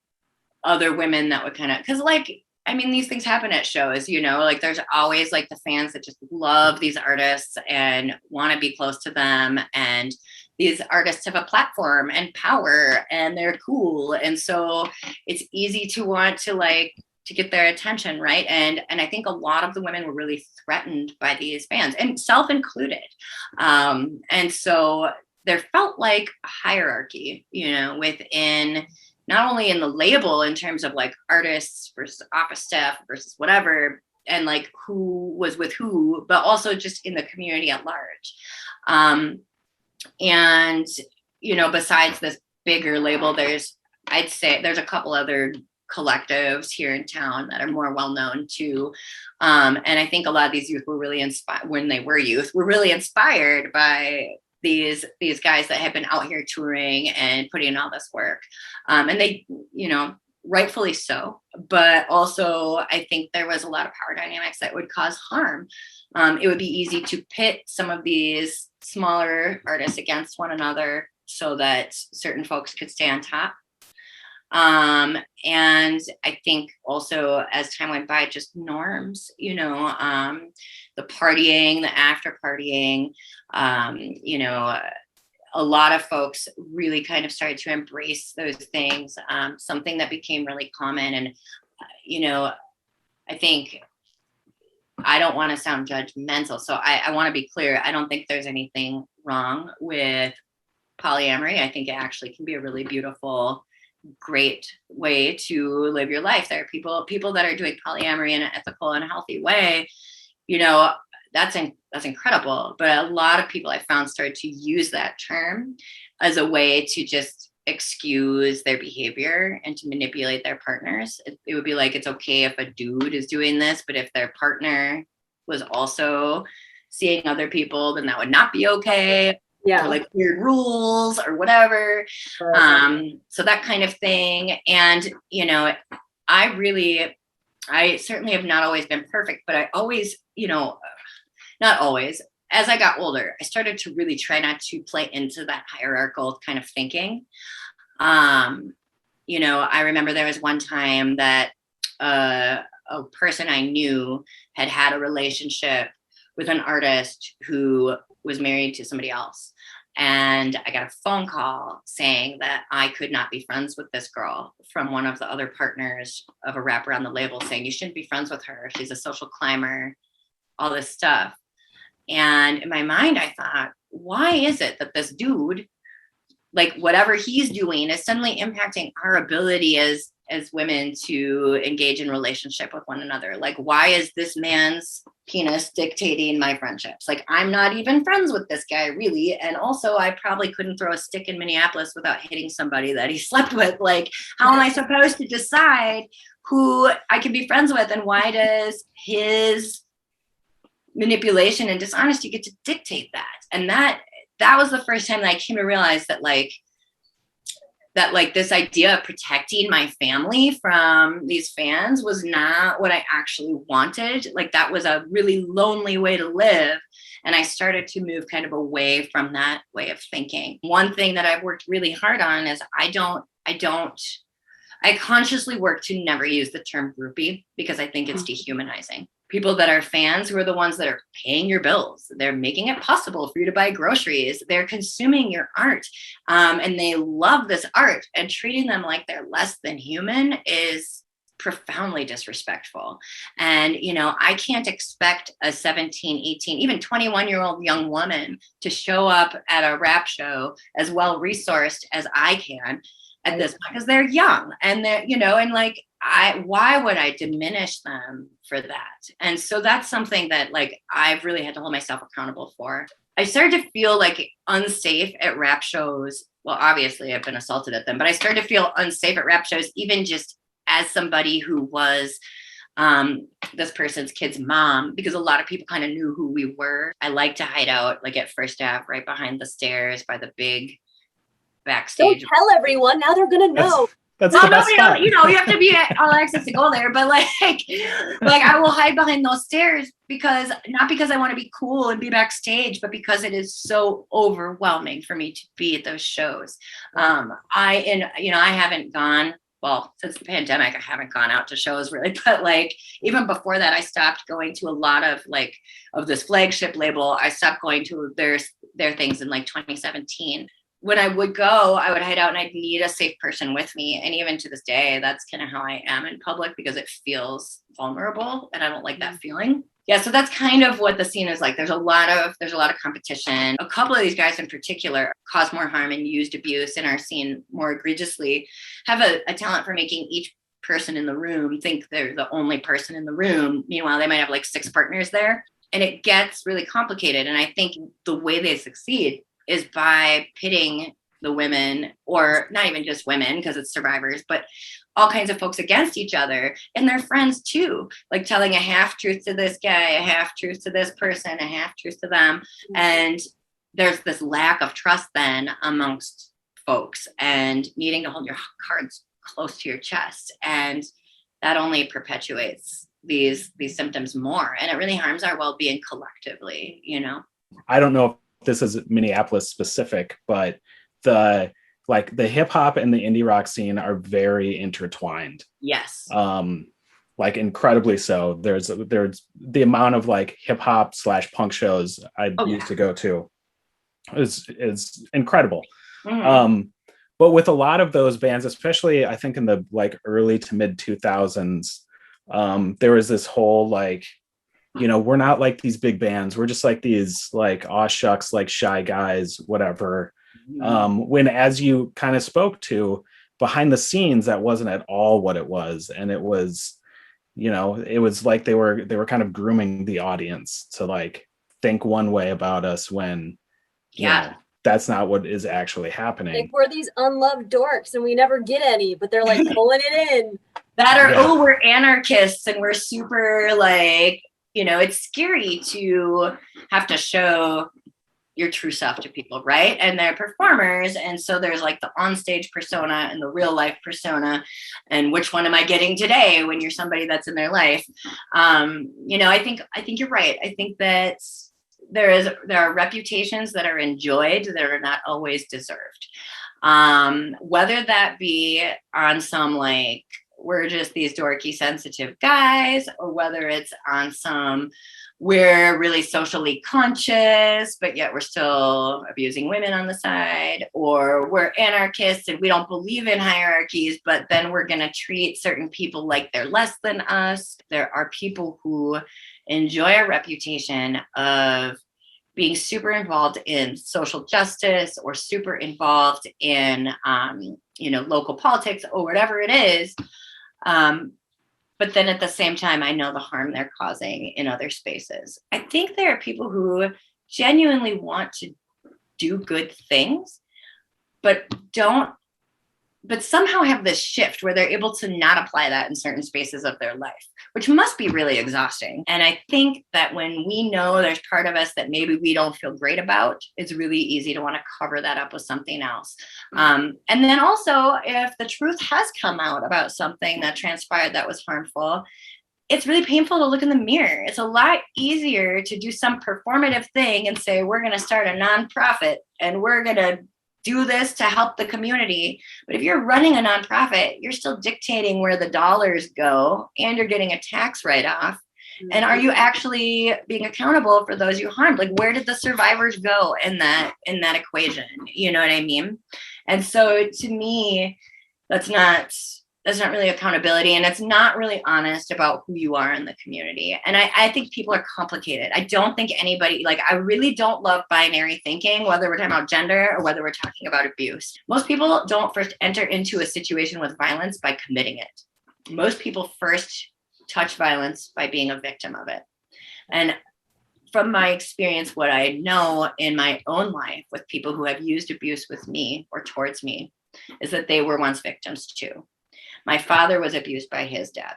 other women that would kind of, because, like, I mean, these things happen at shows, like, there's always like the fans that just love these artists and want to be close to them. And these artists have a platform and power and they're cool. And so it's easy to want to, like, to get their attention, right? And I think a lot of the women were really threatened by these fans, and self included. And so there felt like a hierarchy, within, not only in the label in terms of like artists versus office staff versus whatever, and like who was with who, but also just in the community at large. Besides this bigger label, I'd say there's a couple other collectives here in town that are more well-known too. And I think a lot of these youth were really inspired, when they were youth, were really inspired by these guys that have been out here touring and putting in all this work. And they, rightfully so, but also I think there was a lot of power dynamics that would cause harm. It would be easy to pit some of these smaller artists against one another so that certain folks could stay on top. And I think also as time went by, just norms, the partying, the after partying, a lot of folks really kind of started to embrace those things. Something that became really common. And, I think, I don't want to sound judgmental, so I want to be clear. I don't think there's anything wrong with polyamory. I think it actually can be a really beautiful, great way to live your life. There are people that are doing polyamory in an ethical and healthy way. That's incredible. But a lot of people I found started to use that term as a way to just excuse their behavior and to manipulate their partners. It would be like, it's okay if a dude is doing this, but if their partner was also seeing other people, then that would not be okay. Yeah. Or like weird rules or whatever. Sure. So that kind of thing. And, I certainly have not always been perfect, but I always, not always, as I got older, I started to really try not to play into that hierarchical kind of thinking. I remember there was one time that a person I knew had a relationship with an artist who was married to somebody else. And I got a phone call saying that I could not be friends with this girl from one of the other partners of a rapper on the label, saying you shouldn't be friends with her. She's a social climber, all this stuff. And in my mind, I thought, why is it that this dude, like whatever he's doing, is suddenly impacting our ability as women to engage in relationship with one another? Like, why is this man's penis dictating my friendships? Like, I'm not even friends with this guy, really. And also, I probably couldn't throw a stick in Minneapolis without hitting somebody that he slept with. Like, how am I supposed to decide who I can be friends with? And why does his manipulation and dishonesty get to dictate that? And that was the first time that I came to realize that, like, that like this idea of protecting my family from these fans was not what I actually wanted. Like that was a really lonely way to live. And I started to move kind of away from that way of thinking. One thing that I've worked really hard on is I consciously work to never use the term groupie because I think it's dehumanizing. People that are fans who are the ones that are paying your bills. They're making it possible for you to buy groceries. They're consuming your art. And they love this art, and treating them like they're less than human is profoundly disrespectful. And, you know, I can't expect a 17, 18, even 21-year-old young woman to show up at a rap show as well resourced as I can at this point, because they're young and they're, you know, and like, why would I diminish them for that? And so that's something that like I've really had to hold myself accountable for. I started to feel like unsafe at rap shows. Well, obviously I've been assaulted at them, but I started to feel unsafe at rap shows, even just as somebody who was this person's kid's mom, because a lot of people kind of knew who we were. I like to hide out like at First Ave, right behind the stairs by the big backstage. Don't tell everyone. Now they're going to know. That's the best spot. You know, you have to be at all access to go there, but like I will hide behind those stairs because not because I want to be cool and be backstage, but because it is so overwhelming for me to be at those shows. I haven't gone, well, since the pandemic, I haven't gone out to shows really, but like even before that, I stopped going to a lot of like of this flagship label. I stopped going to their things in like 2017. When I would go, I would hide out and I'd need a safe person with me. And even to this day, that's kind of how I am in public because it feels vulnerable and I don't like that feeling. Yeah, so that's kind of what the scene is like. There's a lot of competition. A couple of these guys in particular cause more harm and used abuse in our scene more egregiously, have a talent for making each person in the room think they're the only person in the room. Meanwhile, they might have like 6 partners there. And it gets really complicated. And I think the way they succeed is by pitting the women, or not even just women because it's survivors, but all kinds of folks against each other and their friends too, like telling a half truth to this guy, a half truth to this person, a half truth to them. And there's this lack of trust then amongst folks and needing to hold your cards close to your chest. And that only perpetuates these symptoms more. And it really harms our well-being collectively, you know? I don't know if this is Minneapolis specific, but the hip hop and the indie rock scene are very intertwined. Yes. Like incredibly so. There's the amount of like hip hop / punk shows I used to go to is incredible. But with a lot of those bands, especially I think in the like early to mid 2000s, there was this whole like, you know, we're not like these big bands. We're just like these like aw shucks, like shy guys, whatever. When, as you kind of spoke to, behind the scenes, that wasn't at all what it was. And it was, you know, it was like they were kind of grooming the audience to like think one way about us when, you know, that's not what is actually happening. Like we're these unloved dorks and we never get any, but they're like pulling it in. We're anarchists and we're super like, you know, it's scary to have to show your true self to people, right? And they're performers. And so there's like the onstage persona and the real life persona. And which one am I getting today when you're somebody that's in their life? You know, I think you're right. I think that there are reputations that are enjoyed that are not always deserved. Whether that be on some like, we're just these dorky, sensitive guys, or whether it's on some, we're really socially conscious, but yet we're still abusing women on the side, or we're anarchists and we don't believe in hierarchies, but then we're going to treat certain people like they're less than us. There are people who enjoy a reputation of being super involved in social justice or super involved in, you know, local politics or whatever it is. But then at the same time, I know the harm they're causing in other spaces. I think there are people who genuinely want to do good things, but don't but somehow have this shift where they're able to not apply that in certain spaces of their life, which must be really exhausting. And I think that when we know there's part of us that maybe we don't feel great about, it's really easy to want to cover that up with something else. And then also, if the truth has come out about something that transpired that was harmful, it's really painful to look in the mirror. It's a lot easier to do some performative thing and say, we're going to start a nonprofit and we're going to do this to help the community. But if you're running a nonprofit, you're still dictating where the dollars go and you're getting a tax write-off. And are you actually being accountable for those you harmed? Like, where did the survivors go in that equation? You know what I mean? And so to me, that's not really accountability, and it's not really honest about who you are in the community. And I think people are complicated. I don't think anybody, like, I really don't love binary thinking, whether we're talking about gender or whether we're talking about abuse. Most people don't first enter into a situation with violence by committing it. Most people first touch violence by being a victim of it. And from my experience, what I know in my own life with people who have used abuse with me or towards me is that they were once victims too. My father was abused by his dad.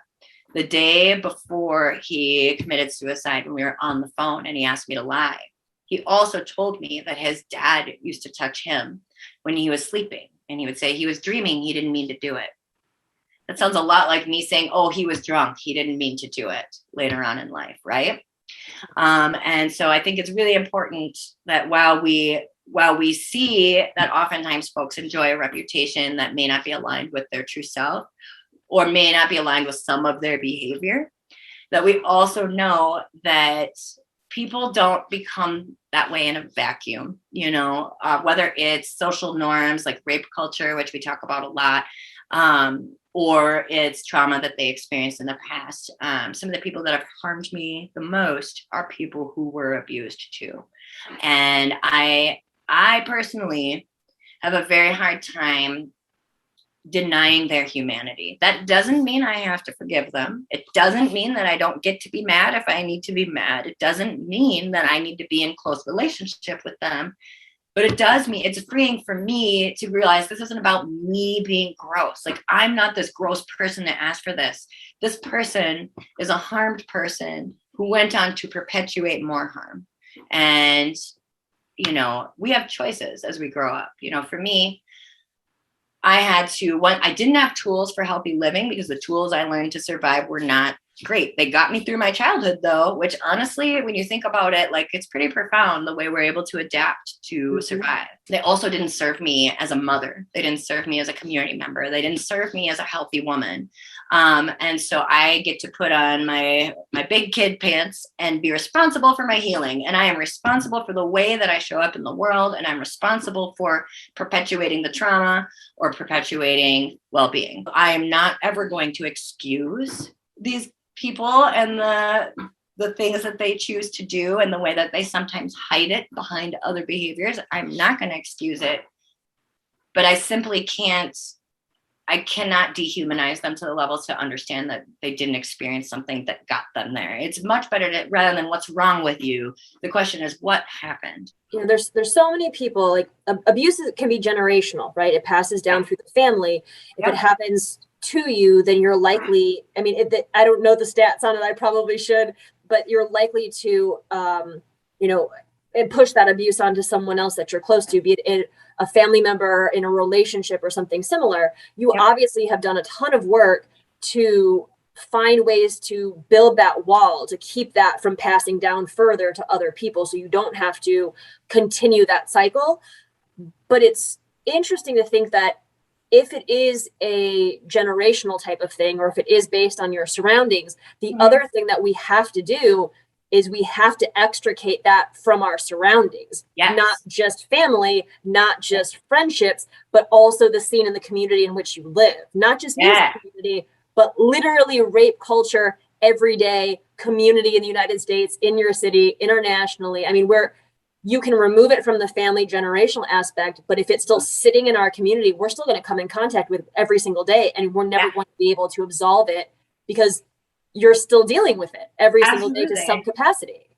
The day before he committed suicide, when we were on the phone and he asked me to lie, he also told me that his dad used to touch him when he was sleeping. And he would say he was dreaming, he didn't mean to do it. That sounds a lot like me saying, oh, he was drunk, he didn't mean to do it later on in life, right? And so I think it's really important that while we see that oftentimes folks enjoy a reputation that may not be aligned with their true self or may not be aligned with some of their behavior, that we also know that people don't become that way in a vacuum, whether it's social norms like rape culture, which we talk about a lot, or it's trauma that they experienced in the past. Some of the people that have harmed me the most are people who were abused too. And I personally have a very hard time denying their humanity. That doesn't mean I have to forgive them. It doesn't mean that I don't get to be mad if I need to be mad. It doesn't mean that I need to be in close relationship with them. But it does mean it's freeing for me to realize this isn't about me being gross. Like, I'm not this gross person that asked for this. This person is a harmed person who went on to perpetuate more harm. And we have choices as we grow up. For me, I didn't have tools for healthy living because the tools I learned to survive were not great. They got me through my childhood though, which honestly, when you think about it, like, it's pretty profound the way we're able to adapt to survive. They also didn't serve me as a mother. They didn't serve me as a community member. They didn't serve me as a healthy woman. And so I get to put on my big kid pants and be responsible for my healing. And I am responsible for the way that I show up in the world. And I'm responsible for perpetuating the trauma or perpetuating well-being. I am not ever going to excuse these people and the things that they choose to do and the way that they sometimes hide it behind other behaviors. I'm not going to excuse it, but I simply I cannot dehumanize them to the level to understand that they didn't experience something that got them there. It's much better to, rather than what's wrong with you, the question is what happened. There's so many people, like, abuse can be generational, right? It passes down through the family. If it happens to you, then you're likely, I don't know the stats on it, I probably should, but you're likely to, and push that abuse onto someone else that you're close to, be it a family member, in a relationship or something similar. You obviously have done a ton of work to find ways to build that wall, to keep that from passing down further to other people, so you don't have to continue that cycle. But it's interesting to think that if it is a generational type of thing, or if it is based on your surroundings, the other thing that we have to do is we have to extricate that from our surroundings, not just family, not just friendships, but also the scene in the community in which you live, not just music community, but literally rape culture, everyday community in the United States, in your city, internationally. Where you can remove it from the family generational aspect, but if it's still sitting in our community, we're still going to come in contact with every single day, and we're never going to be able to absolve it because you're still dealing with it every single day to some capacity.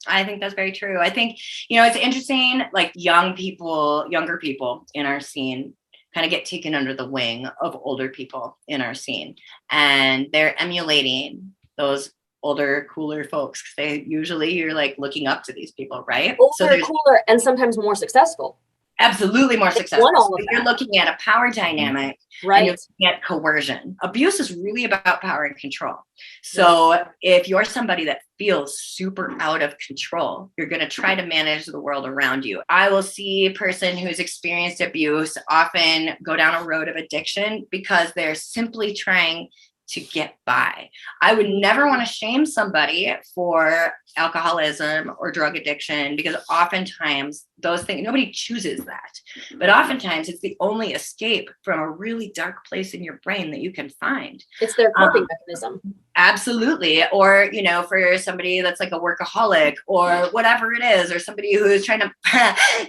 I think that's very true. I think, it's interesting, like younger people in our scene kind of get taken under the wing of older people in our scene. And they're emulating those older, cooler folks. You're like looking up to these people, right? Older, cooler, and sometimes more successful. Absolutely more successful. So you're looking at a power dynamic, right? And you're looking at coercion. Abuse is really about power and control. So if you're somebody that feels super out of control, you're going to try to manage the world around you. I will see a person who's experienced abuse often go down a road of addiction because they're simply trying to get by. I would never want to shame somebody for alcoholism or drug addiction, because oftentimes those things, nobody chooses that, but oftentimes it's the only escape from a really dark place in your brain that you can find. It's their coping mechanism. Absolutely. Or, for somebody that's like a workaholic or whatever it is, or somebody who's trying to,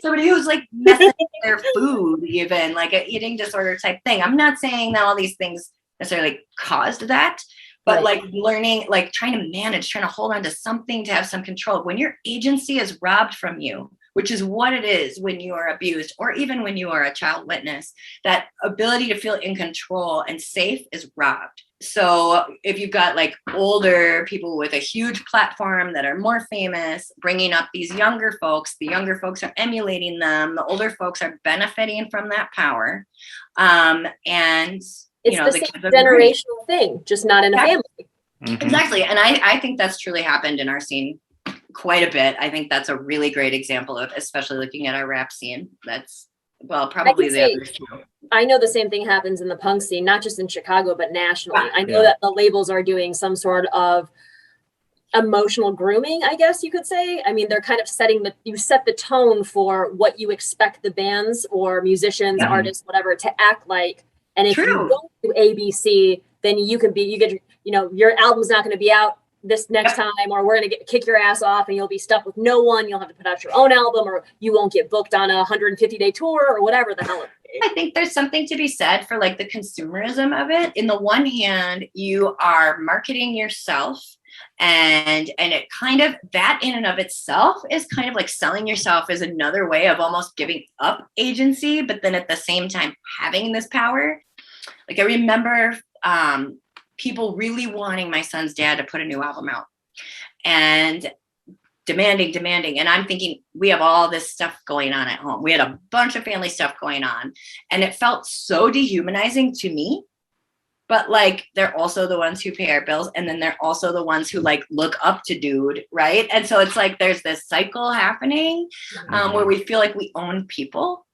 somebody who's like messing with their food, even like an eating disorder type thing. I'm not saying that all these things necessarily caused that, but like learning, like trying to hold on to something to have some control. When your agency is robbed from you, which is what it is when you are abused, or even when you are a child witness, that ability to feel in control and safe is robbed. So if you've got like older people with a huge platform that are more famous, bringing up these younger folks, the younger folks are emulating them, the older folks are benefiting from that power. And it's the same generational thing, just not in a family. Mm-hmm. Exactly. And I think that's truly happened in our scene quite a bit. I think that's a really great example of, especially looking at our rap scene. That's, probably the others too. I know the same thing happens in the punk scene, not just in Chicago, but nationally. I know that the labels are doing some sort of emotional grooming, I guess you could say. I mean, they're kind of you set the tone for what you expect the bands or musicians, artists, whatever, to act like. And if you don't do ABC, then your album's not going to be out this next time, or we're going to kick your ass off and you'll be stuck with no one. You'll have to put out your own album, or you won't get booked on a 150-day tour, or whatever the hell it is. I think there's something to be said for like the consumerism of it. In the one hand, you are marketing yourself, and it kind of, that in and of itself is kind of like selling yourself as another way of almost giving up agency, but then at the same time having this power. Like I remember people really wanting my son's dad to put a new album out and demanding. And I'm thinking, we have all this stuff going on at home. We had a bunch of family stuff going on, and it felt so dehumanizing to me. But like, they're also the ones who pay our bills. And then they're also the ones who like look up to dude. Right. And so it's like, there's this cycle happening where we feel like we own people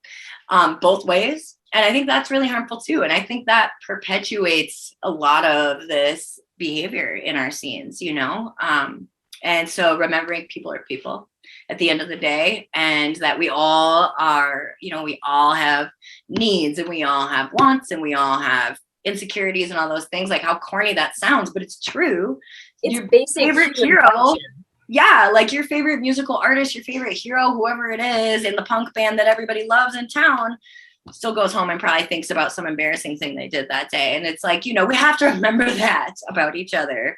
both ways. And I think that's really harmful too. And I think that perpetuates a lot of this behavior in our scenes, and so remembering people are people at the end of the day, and that we all are, we all have needs, and we all have wants, and we all have insecurities and all those things. Like how corny that sounds, but it's true. It's your basic favorite hero. Yeah, like your favorite musical artist, your favorite hero, whoever it is in the punk band that everybody loves in town, still goes home and probably thinks about some embarrassing thing they did that day. And it's like, we have to remember that about each other.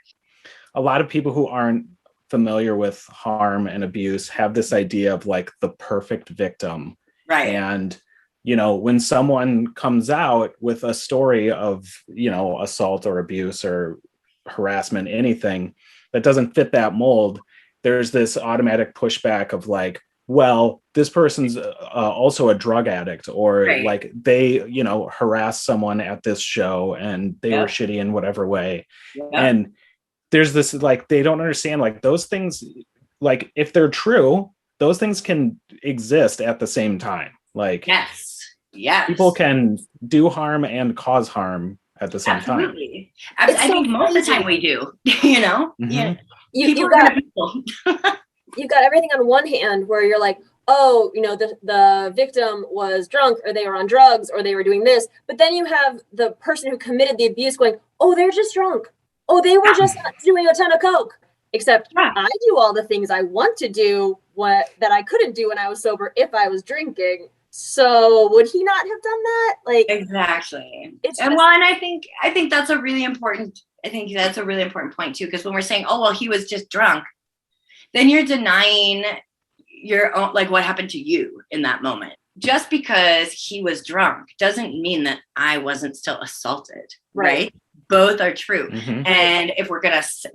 A lot of people who aren't familiar with harm and abuse have this idea of like the perfect victim. Right. And, when someone comes out with a story of, assault or abuse or harassment, anything that doesn't fit that mold, there's this automatic pushback of like, well, this person's also a drug addict, or like they, harassed someone at this show and they were shitty in whatever way. And there's this, like, they don't understand, like those things, like if they're true, those things can exist at the same time. Like, people can do harm and cause harm at the same time. I think most of the time we do, Mm-hmm. You've got everything on one hand where you're like, oh, the victim was drunk, or they were on drugs, or they were doing this. But then you have the person who committed the abuse going, oh, they're just drunk. Oh, they were just doing a ton of coke. Except I do all the things I want to do that I couldn't do when I was sober if I was drinking. So would he not have done that? Like, exactly. And I think that's a really important, point too, because when we're saying, oh, well, he was just drunk, then you're denying your own, like what happened to you in that moment. just because he was drunk doesn't mean that I wasn't still assaulted, right? Both are true. And if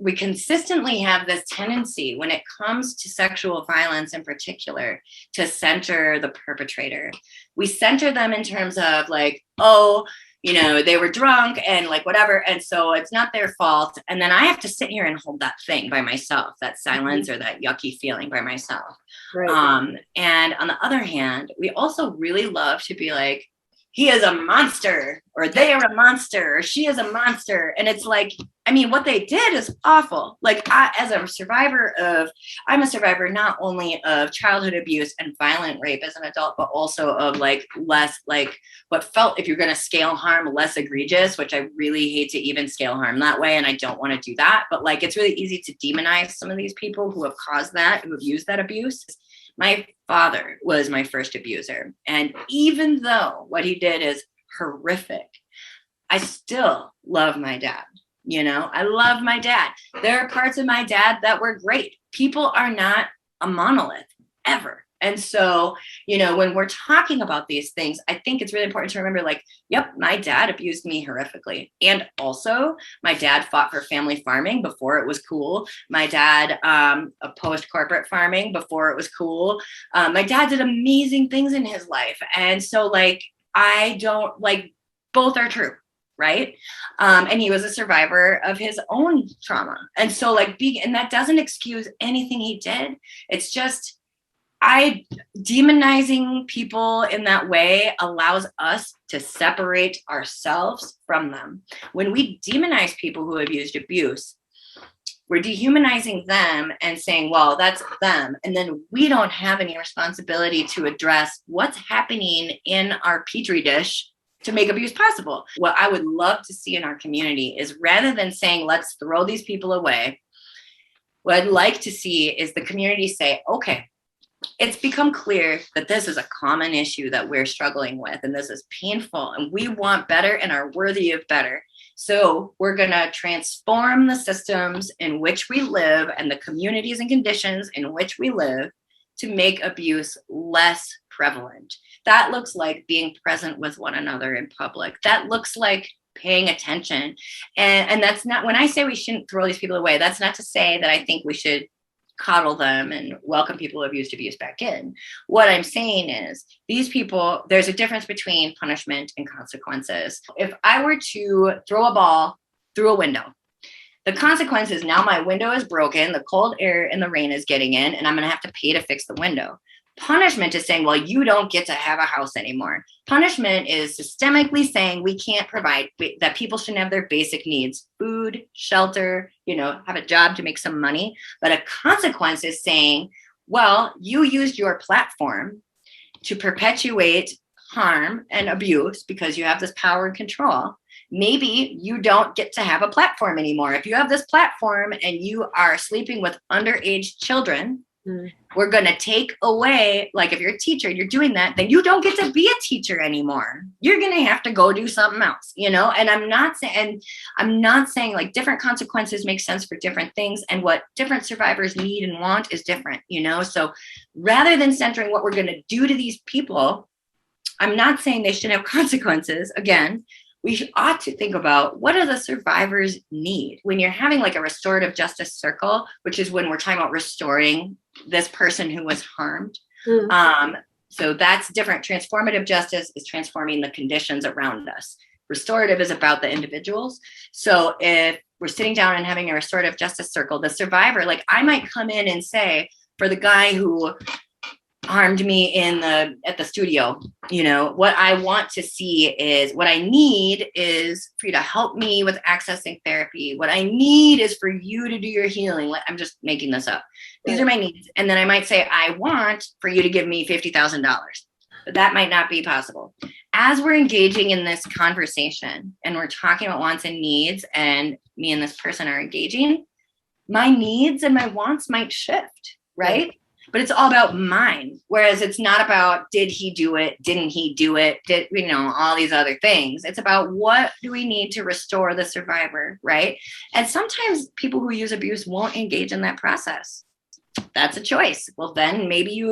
we consistently have this tendency when it comes to sexual violence in particular to center the perpetrator. We center them in terms of like, oh, you know, they were drunk and like whatever. And so it's not their fault. And then I have to sit here and hold that thing by myself, that silence or that yucky feeling by myself. And on the other hand, we also really love to be like, he is a monster, or they are a monster, or she is a monster. And it's like, I mean, what they did is awful. Like I'm a survivor not only of childhood abuse and violent rape as an adult, but also of like less, like what felt, if you're going to scale harm, less egregious, which I really hate to even scale harm that way. And I don't want to do that. But like, it's really easy to demonize some of these people who have caused that, who have used that abuse. My father was my first abuser. And even though what he did is horrific, I still love my dad. You know, I love my dad. There are parts of my dad that were great. People are not a monolith ever. And so, you know, when we're talking about these things, I think it's really important to remember, like, yep, my dad abused me horrifically. And also my dad fought for family farming before it was cool. My dad opposed corporate farming before it was cool. My dad did amazing things in his life. And so like, I don't like, both are true. Right. And he was a survivor of his own trauma. And so like and that doesn't excuse anything he did. It's just, demonizing people in that way allows us to separate ourselves from them. When we demonize people who have used abuse, we're dehumanizing them and saying, well, that's them. And then we don't have any responsibility to address what's happening in our petri dish to make abuse possible. What I would love to see in our community is, rather than saying, let's throw these people away, what I'd like to see is the community say, okay, it's become clear that this is a common issue that we're struggling with, and this is painful, and we want better and are worthy of better. So we're going to transform the systems in which we live and the communities and conditions in which we live to make abuse less prevalent. That looks like being present with one another in public. That looks like paying attention. And that's not, when I say we shouldn't throw these people away, that's not to say that I think we should coddle them and welcome people who have used abuse back in. What I'm saying is, these people, there's a difference between punishment and consequences. If I were to throw a ball through a window, the consequence is now my window is broken, the cold air and the rain is getting in, and I'm going to have to pay to fix the window. Punishment is saying, well, you don't get to have a house anymore. Punishment is systemically saying we can't provide, that people shouldn't have their basic needs, food, shelter, you know, have a job to make some money. But a consequence is saying, well, you used your platform to perpetuate harm and abuse because you have this power and control. Maybe you don't get to have a platform anymore. If you have this platform and you are sleeping with underage children, we're going to take away, like if you're a teacher, you're doing that, then you don't get to be a teacher anymore. You're going to have to go do something else, you know? And I'm not saying like different consequences make sense for different things, and what different survivors need and want is different, you know? So rather than centering what we're going to do to these people, I'm not saying they should have consequences. Again, we ought to think about, what do the survivors need? When you're having like a restorative justice circle, which is when we're talking about restoring this person who was harmed. So that's different. Transformative justice is transforming the conditions around us. Restorative is about the individuals. So if we're sitting down and having a restorative justice circle, the survivor, like I might come in and say, for the guy who harmed me at the studio, you know, what I want to see is, what I need is for you to help me with accessing therapy. What I need is for you to do your healing. I'm just making this up. These are my needs. And then I might say, I want for you to give me $50,000, but that might not be possible. As we're engaging in this conversation and we're talking about wants and needs, and me and this person are engaging, my needs and my wants might shift, right? But it's all about mine. Whereas it's not about, did he do it? Didn't he do it? Did, you know, all these other things. It's about, what do we need to restore the survivor, right? And sometimes people who use abuse won't engage in that process. that's a choice. Well, then maybe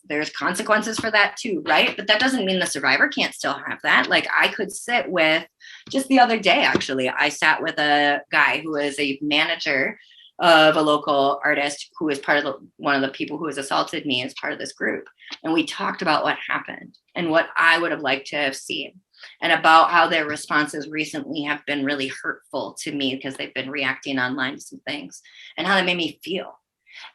there's consequences for that too, right? But that doesn't mean the survivor can't still have that. Like, I could sit with, just the other day, actually, I sat with a guy who is a manager of a local artist who is part of one of the people who has assaulted me as part of this group. And we talked about what happened and what I would have liked to have seen, and about how their responses recently have been really hurtful to me because they've been reacting online to some things, and how that made me feel.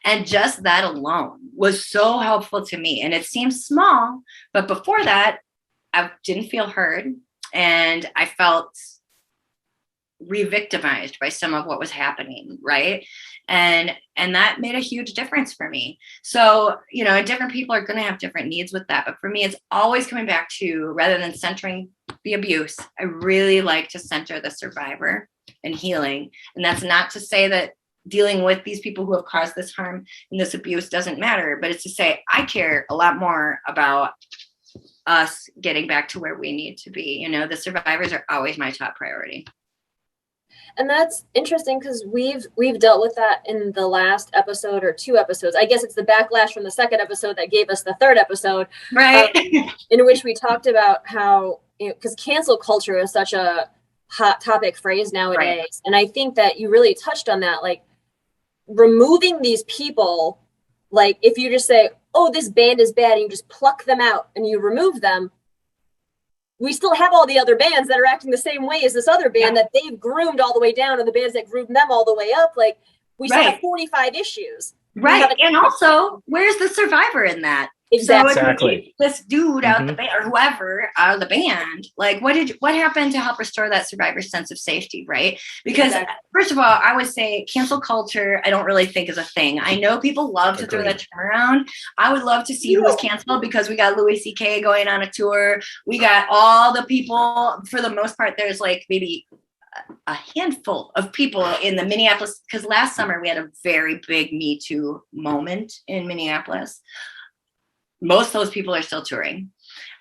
And just that alone was so helpful to me. And it seems small, but before that, I didn't feel heard, and I felt re-victimized by some of what was happening, right? And that made a huge difference for me. So, different people are going to have different needs with that. But for me, it's always coming back to, rather than centering the abuse, I really like to center the survivor and healing. And that's not to say that dealing with these people who have caused this harm and this abuse doesn't matter, but it's to say I care a lot more about us getting back to where we need to be. The survivors are always my top priority. And that's interesting because we've dealt with that in the last episode or 2 episodes. I guess it's the backlash from the second episode that gave us the 3rd episode, right? In which we talked about how, because cancel culture is such a hot topic phrase nowadays. Right. And I think that you really touched on that, like removing these people. Like if you just say, oh, this band is bad, and you just pluck them out and you remove them, we still have all the other bands that are acting the same way as this other band that they've groomed all the way down, and the bands that groomed them all the way up. Like, we still have 45 issues. Right. And also, where's the survivor in that? Exactly. So this dude out the band, or whoever out of the band, like, what happened to help restore that survivor's sense of safety, right? Because first of all, I would say cancel culture, I don't really think is a thing. I know people love to throw that term around. I would love to see who was canceled, because we got Louis C.K. going on a tour. We got all the people, for the most part, there's like maybe a handful of people in the Minneapolis, because last summer we had a very big Me Too moment in Minneapolis. Most of those people are still touring,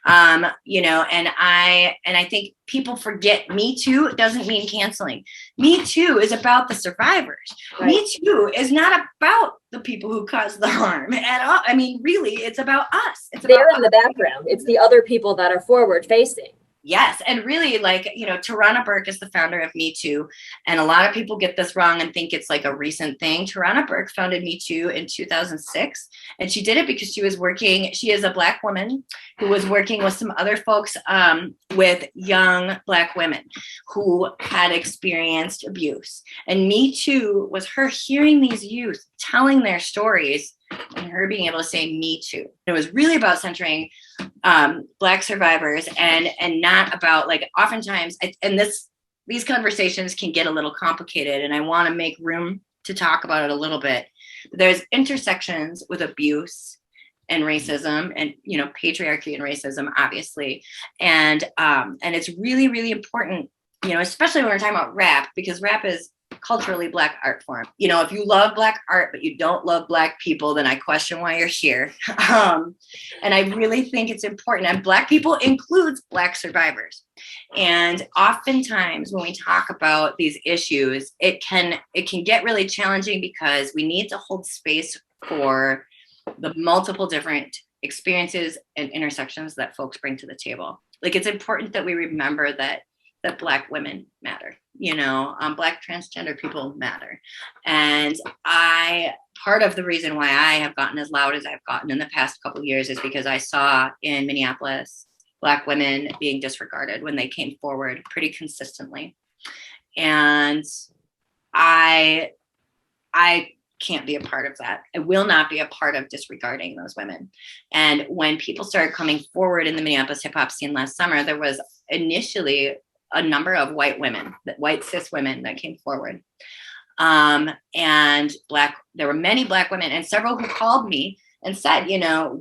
and I think people forget Me Too doesn't mean canceling. Me Too is about the survivors. Right. Me Too is not about the people who caused the harm at all. I mean, really, it's about us. They're in the background. It's the other people that are forward facing. Yes. And really, like, Tarana Burke is the founder of Me Too. And a lot of people get this wrong and think it's like a recent thing. Tarana Burke founded Me Too in 2006. And she did it because she is a Black woman who was working with some other folks, with young Black women who had experienced abuse. And Me Too was her hearing these youth telling their stories and her being able to say Me Too. It was really about centering Black survivors and not about, like, oftentimes, these conversations can get a little complicated, and I want to make room to talk about it a little bit. But there's intersections with abuse and racism and, patriarchy and racism, obviously. And it's really, really important, especially when we're talking about rap, because rap is culturally Black art form. If you love Black art, but you don't love Black people, then I question why you're here. And I really think it's important. And Black people includes Black survivors. And oftentimes when we talk about these issues, it can get really challenging, because we need to hold space for the multiple different experiences and intersections that folks bring to the table. Like, it's important that we remember that Black women matter, Black transgender people matter. And part of the reason why I have gotten as loud as I've gotten in the past couple of years is because I saw in Minneapolis Black women being disregarded when they came forward pretty consistently. And I can't be a part of that. I will not be a part of disregarding those women. And when people started coming forward in the Minneapolis hip-hop scene last summer, there was initially a number of white cis women that came forward. And there were many Black women, and several who called me and said,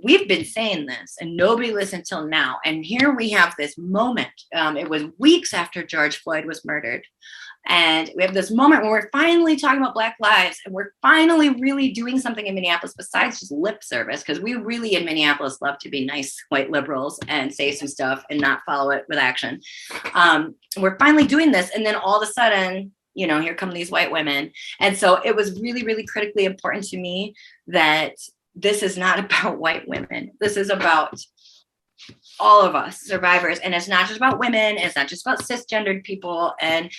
we've been saying this and nobody listened till now. And here we have this moment. It was weeks after George Floyd was murdered. And we have this moment where we're finally talking about Black lives, and we're finally really doing something in Minneapolis besides just lip service, because we really in Minneapolis love to be nice white liberals and say some stuff and not follow it with action. We're finally doing this, and then all of a sudden here come these white women. And so it was really, really critically important to me that this is not about white women. This is about all of us survivors. And it's not just about women. It's not just about cisgendered people. And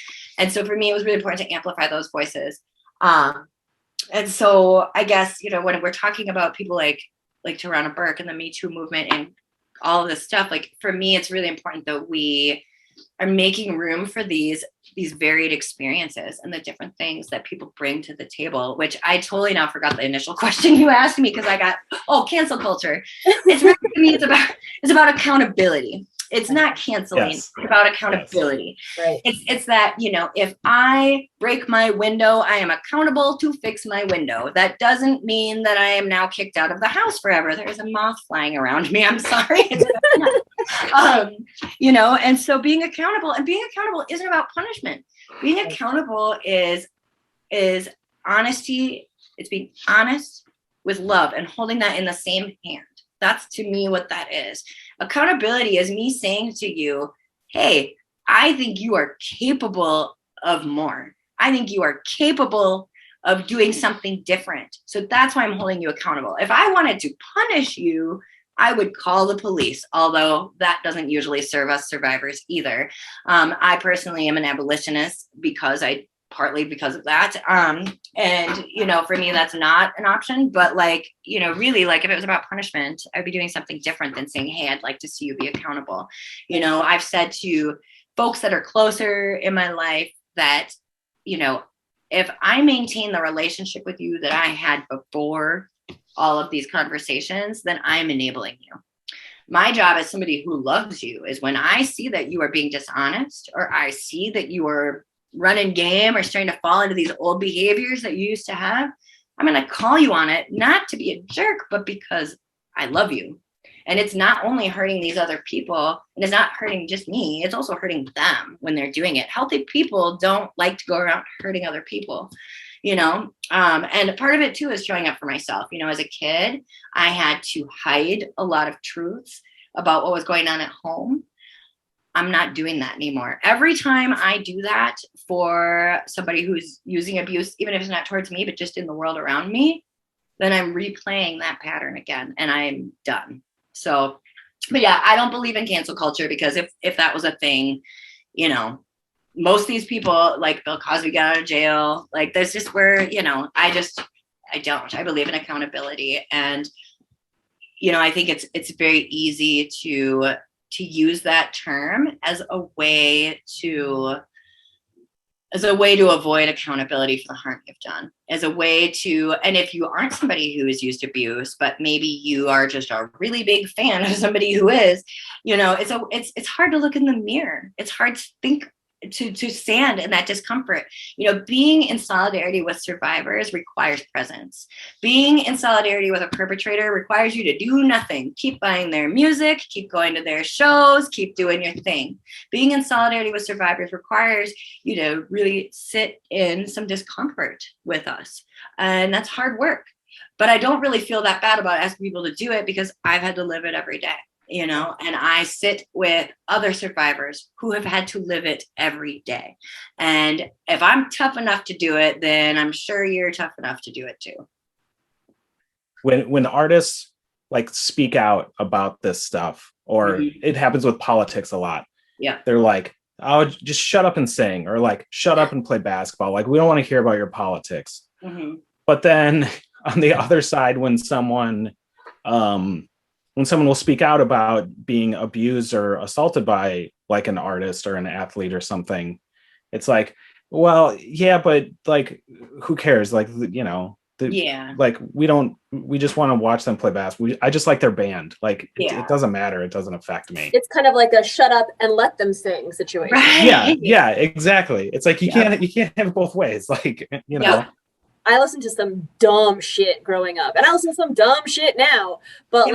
so for me, it was really important to amplify those voices. And so I guess, when we're talking about people like Tarana Burke and the Me Too movement and all of this stuff, like for me, it's really important that we are making room for these varied experiences and the different things that people bring to the table, which I totally now forgot the initial question you asked me because I got, cancel culture. It's really, for me, it's about accountability. It's not canceling. Yes. It's about accountability. Yes. Right. It's that, if I break my window, I am accountable to fix my window. That doesn't mean that I am now kicked out of the house forever. There's a moth flying around me. I'm sorry. And so being accountable isn't about punishment. Being accountable is honesty. It's being honest with love and holding that in the same hand. That's to me what that is. Accountability is me saying to you, hey, I think you are capable of more. I think you are capable of doing something different. So that's why I'm holding you accountable. If I wanted to punish you, I would call the police, although that doesn't usually serve us survivors either. I personally am an abolitionist partly because of that. And, for me, that's not an option, but really, if it was about punishment, I'd be doing something different than saying, hey, I'd like to see you be accountable. I've said to folks that are closer in my life that, if I maintain the relationship with you that I had before all of these conversations, then I'm enabling you. My job as somebody who loves you is when I see that you are being dishonest, or I see that you are running game or starting to fall into these old behaviors that you used to have, I'm going to call you on it, not to be a jerk, but because I love you. And it's not only hurting these other people, and it's not hurting just me, it's also hurting them when they're doing it. Healthy people don't like to go around hurting other people, and part of it too is showing up for myself. As a kid, I had to hide a lot of truths about what was going on at home. I'm not doing that anymore. Every time I do that for somebody who's using abuse, even if it's not towards me, but just in the world around me, then I'm replaying that pattern again, and I'm done. So, but yeah, I don't believe in cancel culture, because if that was a thing, most of these people, like Bill Cosby, got out of jail. Like, there's just where, I don't. I believe in accountability. And, I think it's very easy to use that term as a way to avoid accountability for the harm you've done, as a way to, and if you aren't somebody who has used abuse, but maybe you are just a really big fan of somebody who is, it's hard to look in the mirror. It's hard to think, to stand in that discomfort. Being in solidarity with survivors requires presence. Being in solidarity with a perpetrator requires you to do nothing. Keep buying their music, keep going to their shows, keep doing your thing. Being in solidarity with survivors requires you to really sit in some discomfort with us. And that's hard work. But I don't really feel that bad about asking people to do it, because I've had to live it every day. And I sit with other survivors who have had to live it every day. And if I'm tough enough to do it, then I'm sure you're tough enough to do it too. When artists speak out about this stuff, or it happens with politics a lot. Yeah. They're like, oh, just shut up and sing, or shut up and play basketball. We don't want to hear about your politics. Mm-hmm. But then on the other side, when someone will speak out about being abused or assaulted by an artist or an athlete or something, it's well, yeah, but who cares? We just want to watch them play basketball. I just like their band. It doesn't matter. It doesn't affect me. It's kind of like a shut up and let them sing situation. Right? Yeah, exactly. It's you can't have it both ways. Yeah. I listened to some dumb shit growing up, and I listen to some dumb shit now. But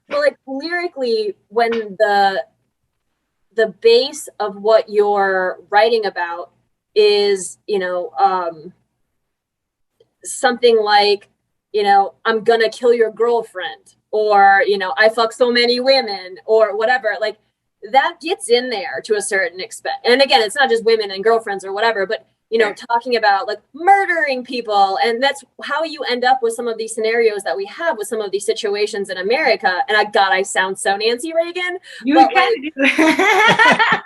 but lyrically, when the base of what you're writing about is, something like, I'm gonna kill your girlfriend, or I fuck so many women, or whatever. that gets in there to a certain extent. And again, it's not just women and girlfriends or whatever, but you know, talking about like murdering people. And that's how you end up with some of these scenarios that we have with some of these situations in America. And I sound so Nancy Reagan. But like, I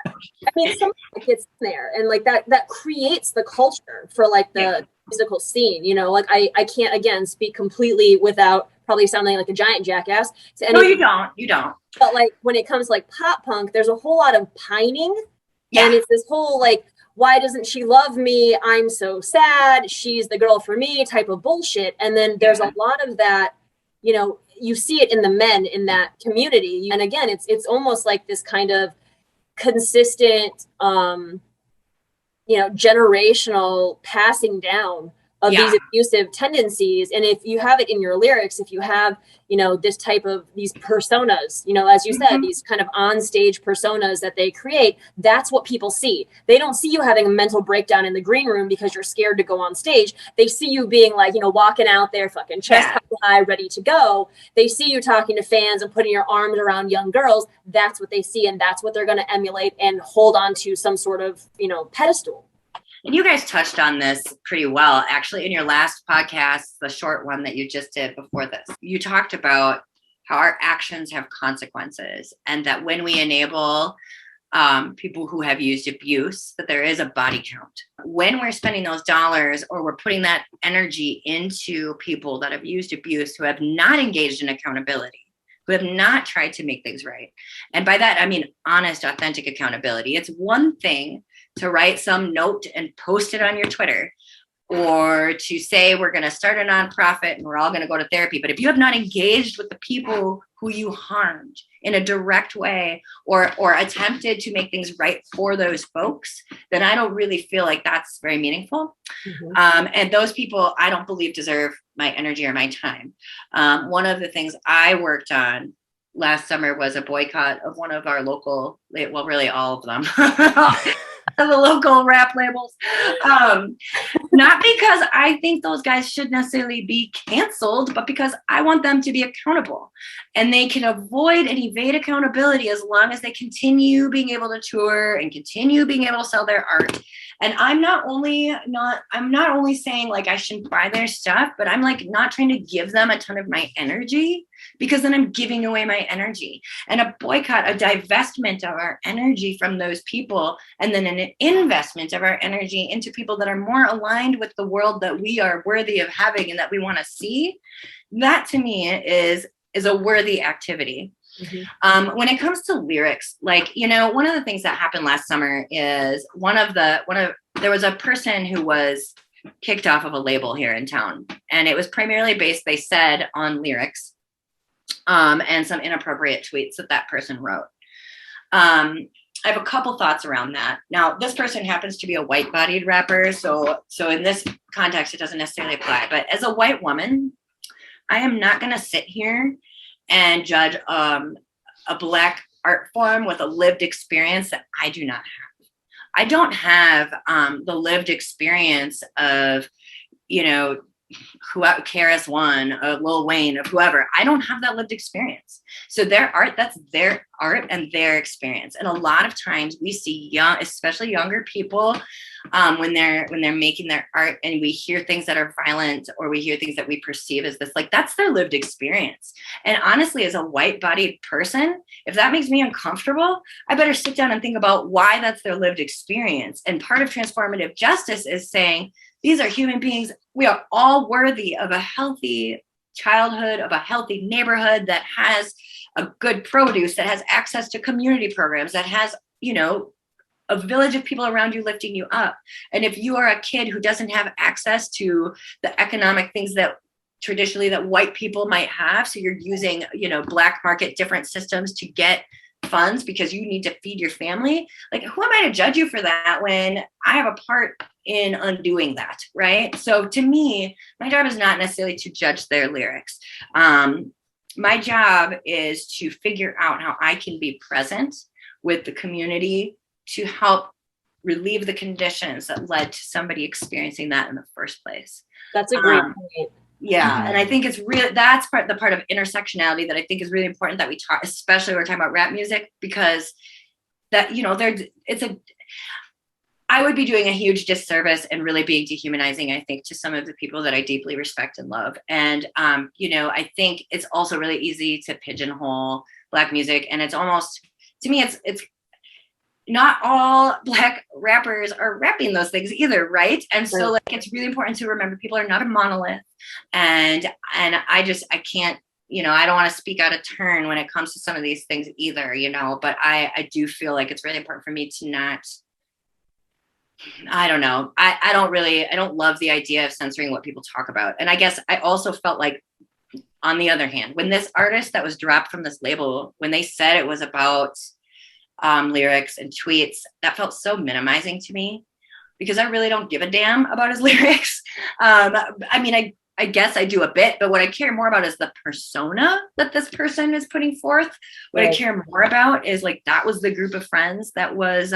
mean, something gets in there, and like that creates the culture for like the musical scene, you know, like I can't again speak completely without probably sounding like a giant jackass to any. No, you don't. But like when it comes to like pop punk, there's a whole lot of pining. And it's this whole like, why doesn't she love me? I'm so sad. She's the girl for me type of bullshit. And then there's a lot of that, you know, you see it in the men in that community. And again, it's almost like this kind of consistent, you know, generational passing down of these abusive tendencies. And if you have it in your lyrics, if you have, you know, this type of these personas, you know, as you said, these kind of on-stage personas that they create, that's what people see. They don't see you having a mental breakdown in the green room because you're scared to go on stage. They see you being like, you know, walking out there fucking chest high, ready to go. They see you talking to fans and putting your arms around young girls. That's what they see. And that's what they're going to emulate and hold on to some sort of, you know, pedestal. And you guys touched on this pretty well, actually, in your last podcast, the short one that you just did before this. You talked about how our actions have consequences, and that when we enable people who have used abuse, that there is a body count. When we're spending those dollars or we're putting that energy into people that have used abuse, who have not engaged in accountability, who have not tried to make things right. And by that, I mean honest, authentic accountability. It's one thing to write some note and post it on your Twitter, or to say we're going to start a nonprofit and we're all going to go to therapy. But if you have not engaged with the people who you harmed in a direct way, or attempted to make things right for those folks, then I don't really feel like that's very meaningful. And those people, I don't believe, deserve my energy or my time. One of the things I worked on last summer was a boycott of one of our local, well, really all of them, the local rap labels. Not because I think those guys should necessarily be canceled, but because I want them to be accountable. And they can avoid and evade accountability as long as they continue being able to tour and continue being able to sell their art. And I'm not only saying like I shouldn't buy their stuff, but I'm like not trying to give them a ton of my energy, because then I'm giving away my energy. And a boycott, a divestment of our energy from those people, and then an investment of our energy into people that are more aligned with the world that we are worthy of having and that we want to see, that to me is a worthy activity. When it comes to lyrics, like, you know, one of the things that happened last summer is there was a person who was kicked off of a label here in town, and it was primarily based, they said, on lyrics, and some inappropriate tweets that person wrote. I have a couple thoughts around that. Now, this person happens to be a white-bodied rapper, so in this context, it doesn't necessarily apply. But as a white woman, I am not going to sit here and judge a Black art form with a lived experience that I do not have. I don't have the lived experience of, you know, KRS-One, Lil Wayne, of whoever. I don't have that lived experience. So their art, that's their art and their experience. And a lot of times we see especially younger people, when they're making their art, and we hear things that are violent, or we hear things that we perceive as this, like, that's their lived experience. And honestly, as a white-bodied person, if that makes me uncomfortable, I better sit down and think about why that's their lived experience. And part of transformative justice is saying, these are human beings. We are all worthy of a healthy childhood, of a healthy neighborhood that has a good produce, that has access to community programs, that has, you know, a village of people around you lifting you up. And if you are a kid who doesn't have access to the economic things that traditionally that white people might have, so you're using, you know, black market different systems to get funds because you need to feed your family, like, who am I to judge you for that when I have a part in undoing that, right? So to me, my job is not necessarily to judge their lyrics. My job is to figure out how I can be present with the community to help relieve the conditions that led to somebody experiencing that in the first place. That's a great point. Yeah. And I think it's really, that's the part of intersectionality that I think is really important that we talk, especially when we're talking about rap music, because that, you know, I would be doing a huge disservice and really being dehumanizing, I think, to some of the people that I deeply respect and love. And, you know, I think it's also really easy to pigeonhole Black music. And it's almost, to me, it's not all Black rappers are rapping those things either, right? And so like, it's really important to remember people are not a monolith. And I can't, you know, I don't want to speak out of turn when it comes to some of these things either, you know, but I do feel like it's really important for me to not, I don't know. I don't love the idea of censoring what people talk about. And I guess I also felt like, on the other hand, when this artist that was dropped from this label, when they said it was about lyrics and tweets, that felt so minimizing to me, because I really don't give a damn about his lyrics. I mean, I guess I do a bit, but what I care more about is the persona that this person is putting forth. What I care more about is like, that was the group of friends that was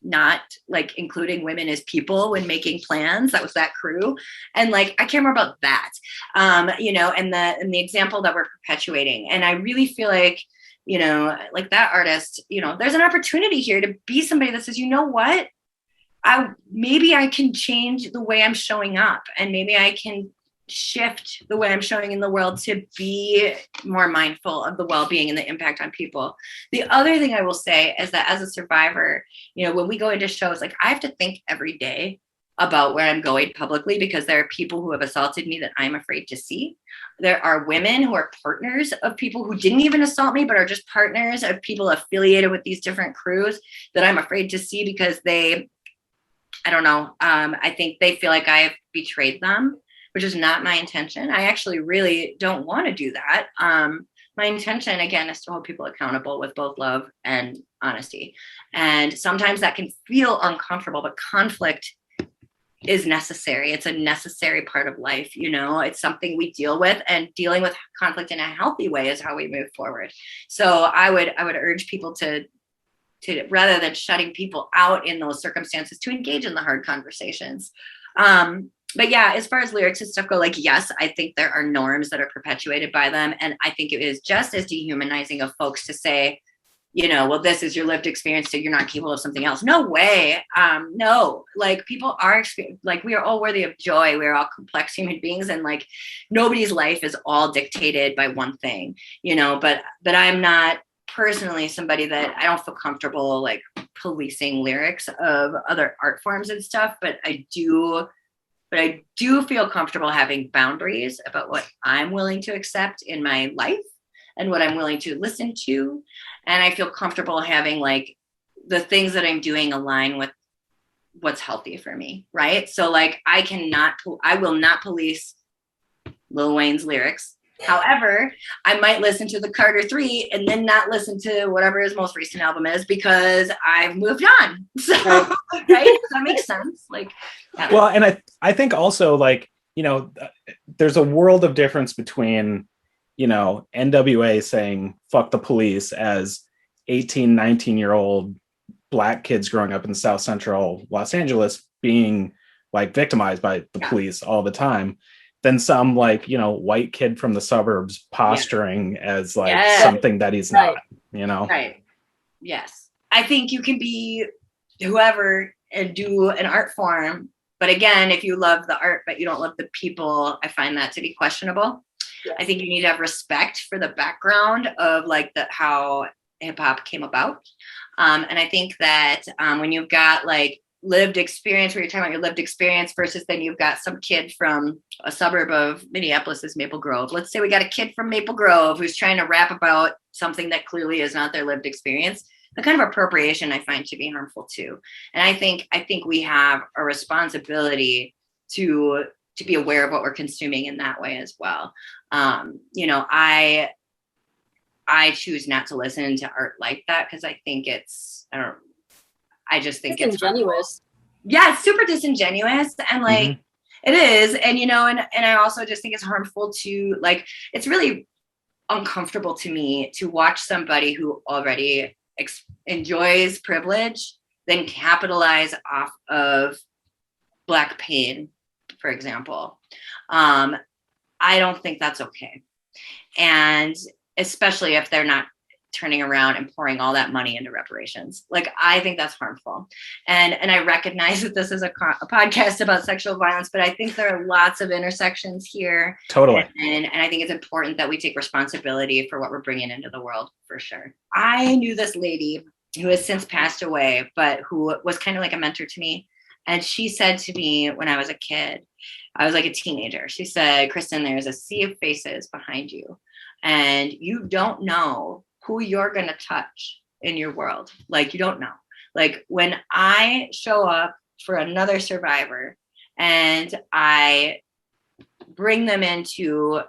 not like including women as people when making plans. That was that crew. And like, I care more about that, you know, and the example that we're perpetuating. And I really feel like, you know, like that artist, you know, there's an opportunity here to be somebody that says, you know what, maybe I can change the way I'm showing up, and maybe I can shift the way I'm showing in the world to be more mindful of the well-being and the impact on people. The other thing I will say is that as a survivor, you know, when we go into shows, like I have to think every day about where I'm going publicly, because there are people who have assaulted me that I'm afraid to see. There are women who are partners of people who didn't even assault me, but are just partners of people affiliated with these different crews that I'm afraid to see, because I don't know, I think they feel like I've betrayed them, which is not my intention. I actually really don't want to do that. My intention, again, is to hold people accountable with both love and honesty. And sometimes that can feel uncomfortable, but conflict is necessary. It's a necessary part of life. You know, it's something we deal with, and dealing with conflict in a healthy way is how we move forward. So I would urge people to rather than shutting people out in those circumstances, to engage in the hard conversations. But yeah, as far as lyrics and stuff go, like, yes, I think there are norms that are perpetuated by them. And I think it is just as dehumanizing of folks to say, you know, well, this is your lived experience, so you're not capable of something else. No way. No, like people are, like we are all worthy of joy. We're all complex human beings, and like nobody's life is all dictated by one thing, you know, but I'm not personally somebody that I don't feel comfortable like policing lyrics of other art forms and stuff, but I do feel comfortable having boundaries about what I'm willing to accept in my life and what I'm willing to listen to. And I feel comfortable having like the things that I'm doing align with what's healthy for me. Right. So like I will not police Lil Wayne's lyrics. However, I might listen to the Carter 3 and then not listen to whatever his most recent album is, because I've moved on. So, right? Does that make sense? Like, well, and I think also, like, you know, there's a world of difference between, you know, NWA saying fuck the police as 18, 19-year-old Black kids growing up in South Central Los Angeles being like victimized by the police all the time, than some like, you know, white kid from the suburbs posturing as like something that he's not, you know? Right. Yes. I think you can be whoever and do an art form. But again, if you love the art, but you don't love the people, I find that to be questionable. Yes. I think you need to have respect for the background of like how hip hop came about. And I think that when you've got like lived experience, where you're talking about your lived experience versus then you've got some kid from a suburb of Minneapolis is Maple Grove. Let's say we got a kid from Maple Grove who's trying to rap about something that clearly is not their lived experience. The kind of appropriation I find to be harmful too. And I think we have a responsibility to be aware of what we're consuming in that way as well. You know, I choose not to listen to art like that, because I think I just think it's disingenuous. Yeah, it's super disingenuous, and like it is, and you know, and I also just think it's harmful to like. It's really uncomfortable to me to watch somebody who already enjoys privilege then capitalize off of Black pain, for example. I don't think that's okay, and especially if they're not turning around and pouring all that money into reparations. Like, I think that's harmful. And I recognize that this is a podcast about sexual violence, but I think there are lots of intersections here. Totally. And I think it's important that we take responsibility for what we're bringing into the world, for sure. I knew this lady who has since passed away, but who was kind of like a mentor to me. And she said to me when I was a kid, I was like a teenager, she said, Kristen, there's a sea of faces behind you, and you don't know who you're going to touch in your world. Like, you don't know. Like, when I show up for another survivor and I bring them into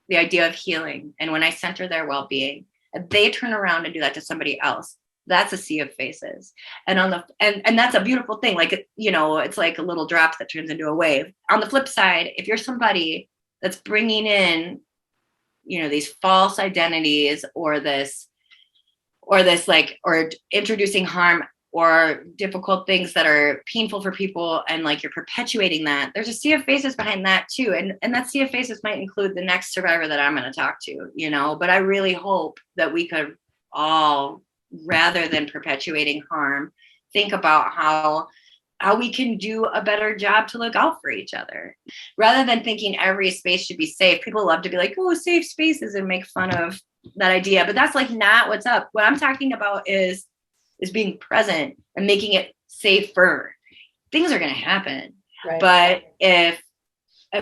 the idea of healing, and when I center their well-being, they turn around and do that to somebody else, that's a sea of faces. And and that's a beautiful thing. Like, it's like a little drop that turns into a wave. On the flip side, if you're somebody that's bringing in, these false identities or introducing harm or difficult things that are painful for people, and like you're perpetuating that, there's a sea of faces behind that too. And that sea of faces might include the next survivor that I'm going to talk to, but I really hope that we could all, rather than perpetuating harm, think about how we can do a better job to look out for each other, rather than thinking every space should be safe. People love to be like, oh, safe spaces, and make fun of that idea, but that's like not what's up. What I'm talking about is being present and making it safer. Things are going to happen, right? But if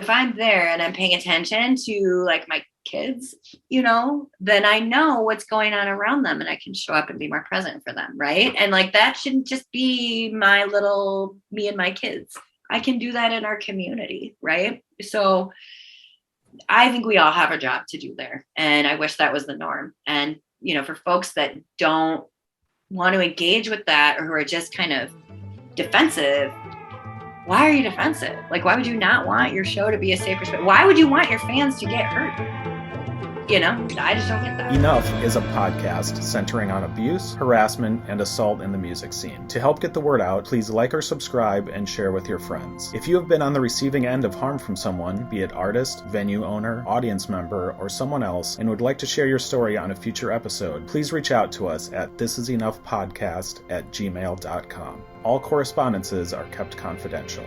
I'm there and I'm paying attention to like my kids, then I know what's going on around them, and I can show up and be more present for them, right? And like, that shouldn't just be my little me and my kids. I can do that in our community, right? So I think we all have a job to do there, and I wish that was the norm. And for folks that don't want to engage with that, or who are just kind of defensive, why are you defensive? Like, why would you not want your show to be a safer space? Why would you want your fans to get hurt? I just don't get that. Enough is a podcast centering on abuse, harassment, and assault in the music scene. To help get the word out, please like or subscribe and share with your friends. If you have been on the receiving end of harm from someone, be it artist, venue owner, audience member, or someone else, and would like to share your story on a future episode, please reach out to us at thisisenoughpodcast@gmail.com. All correspondences are kept confidential.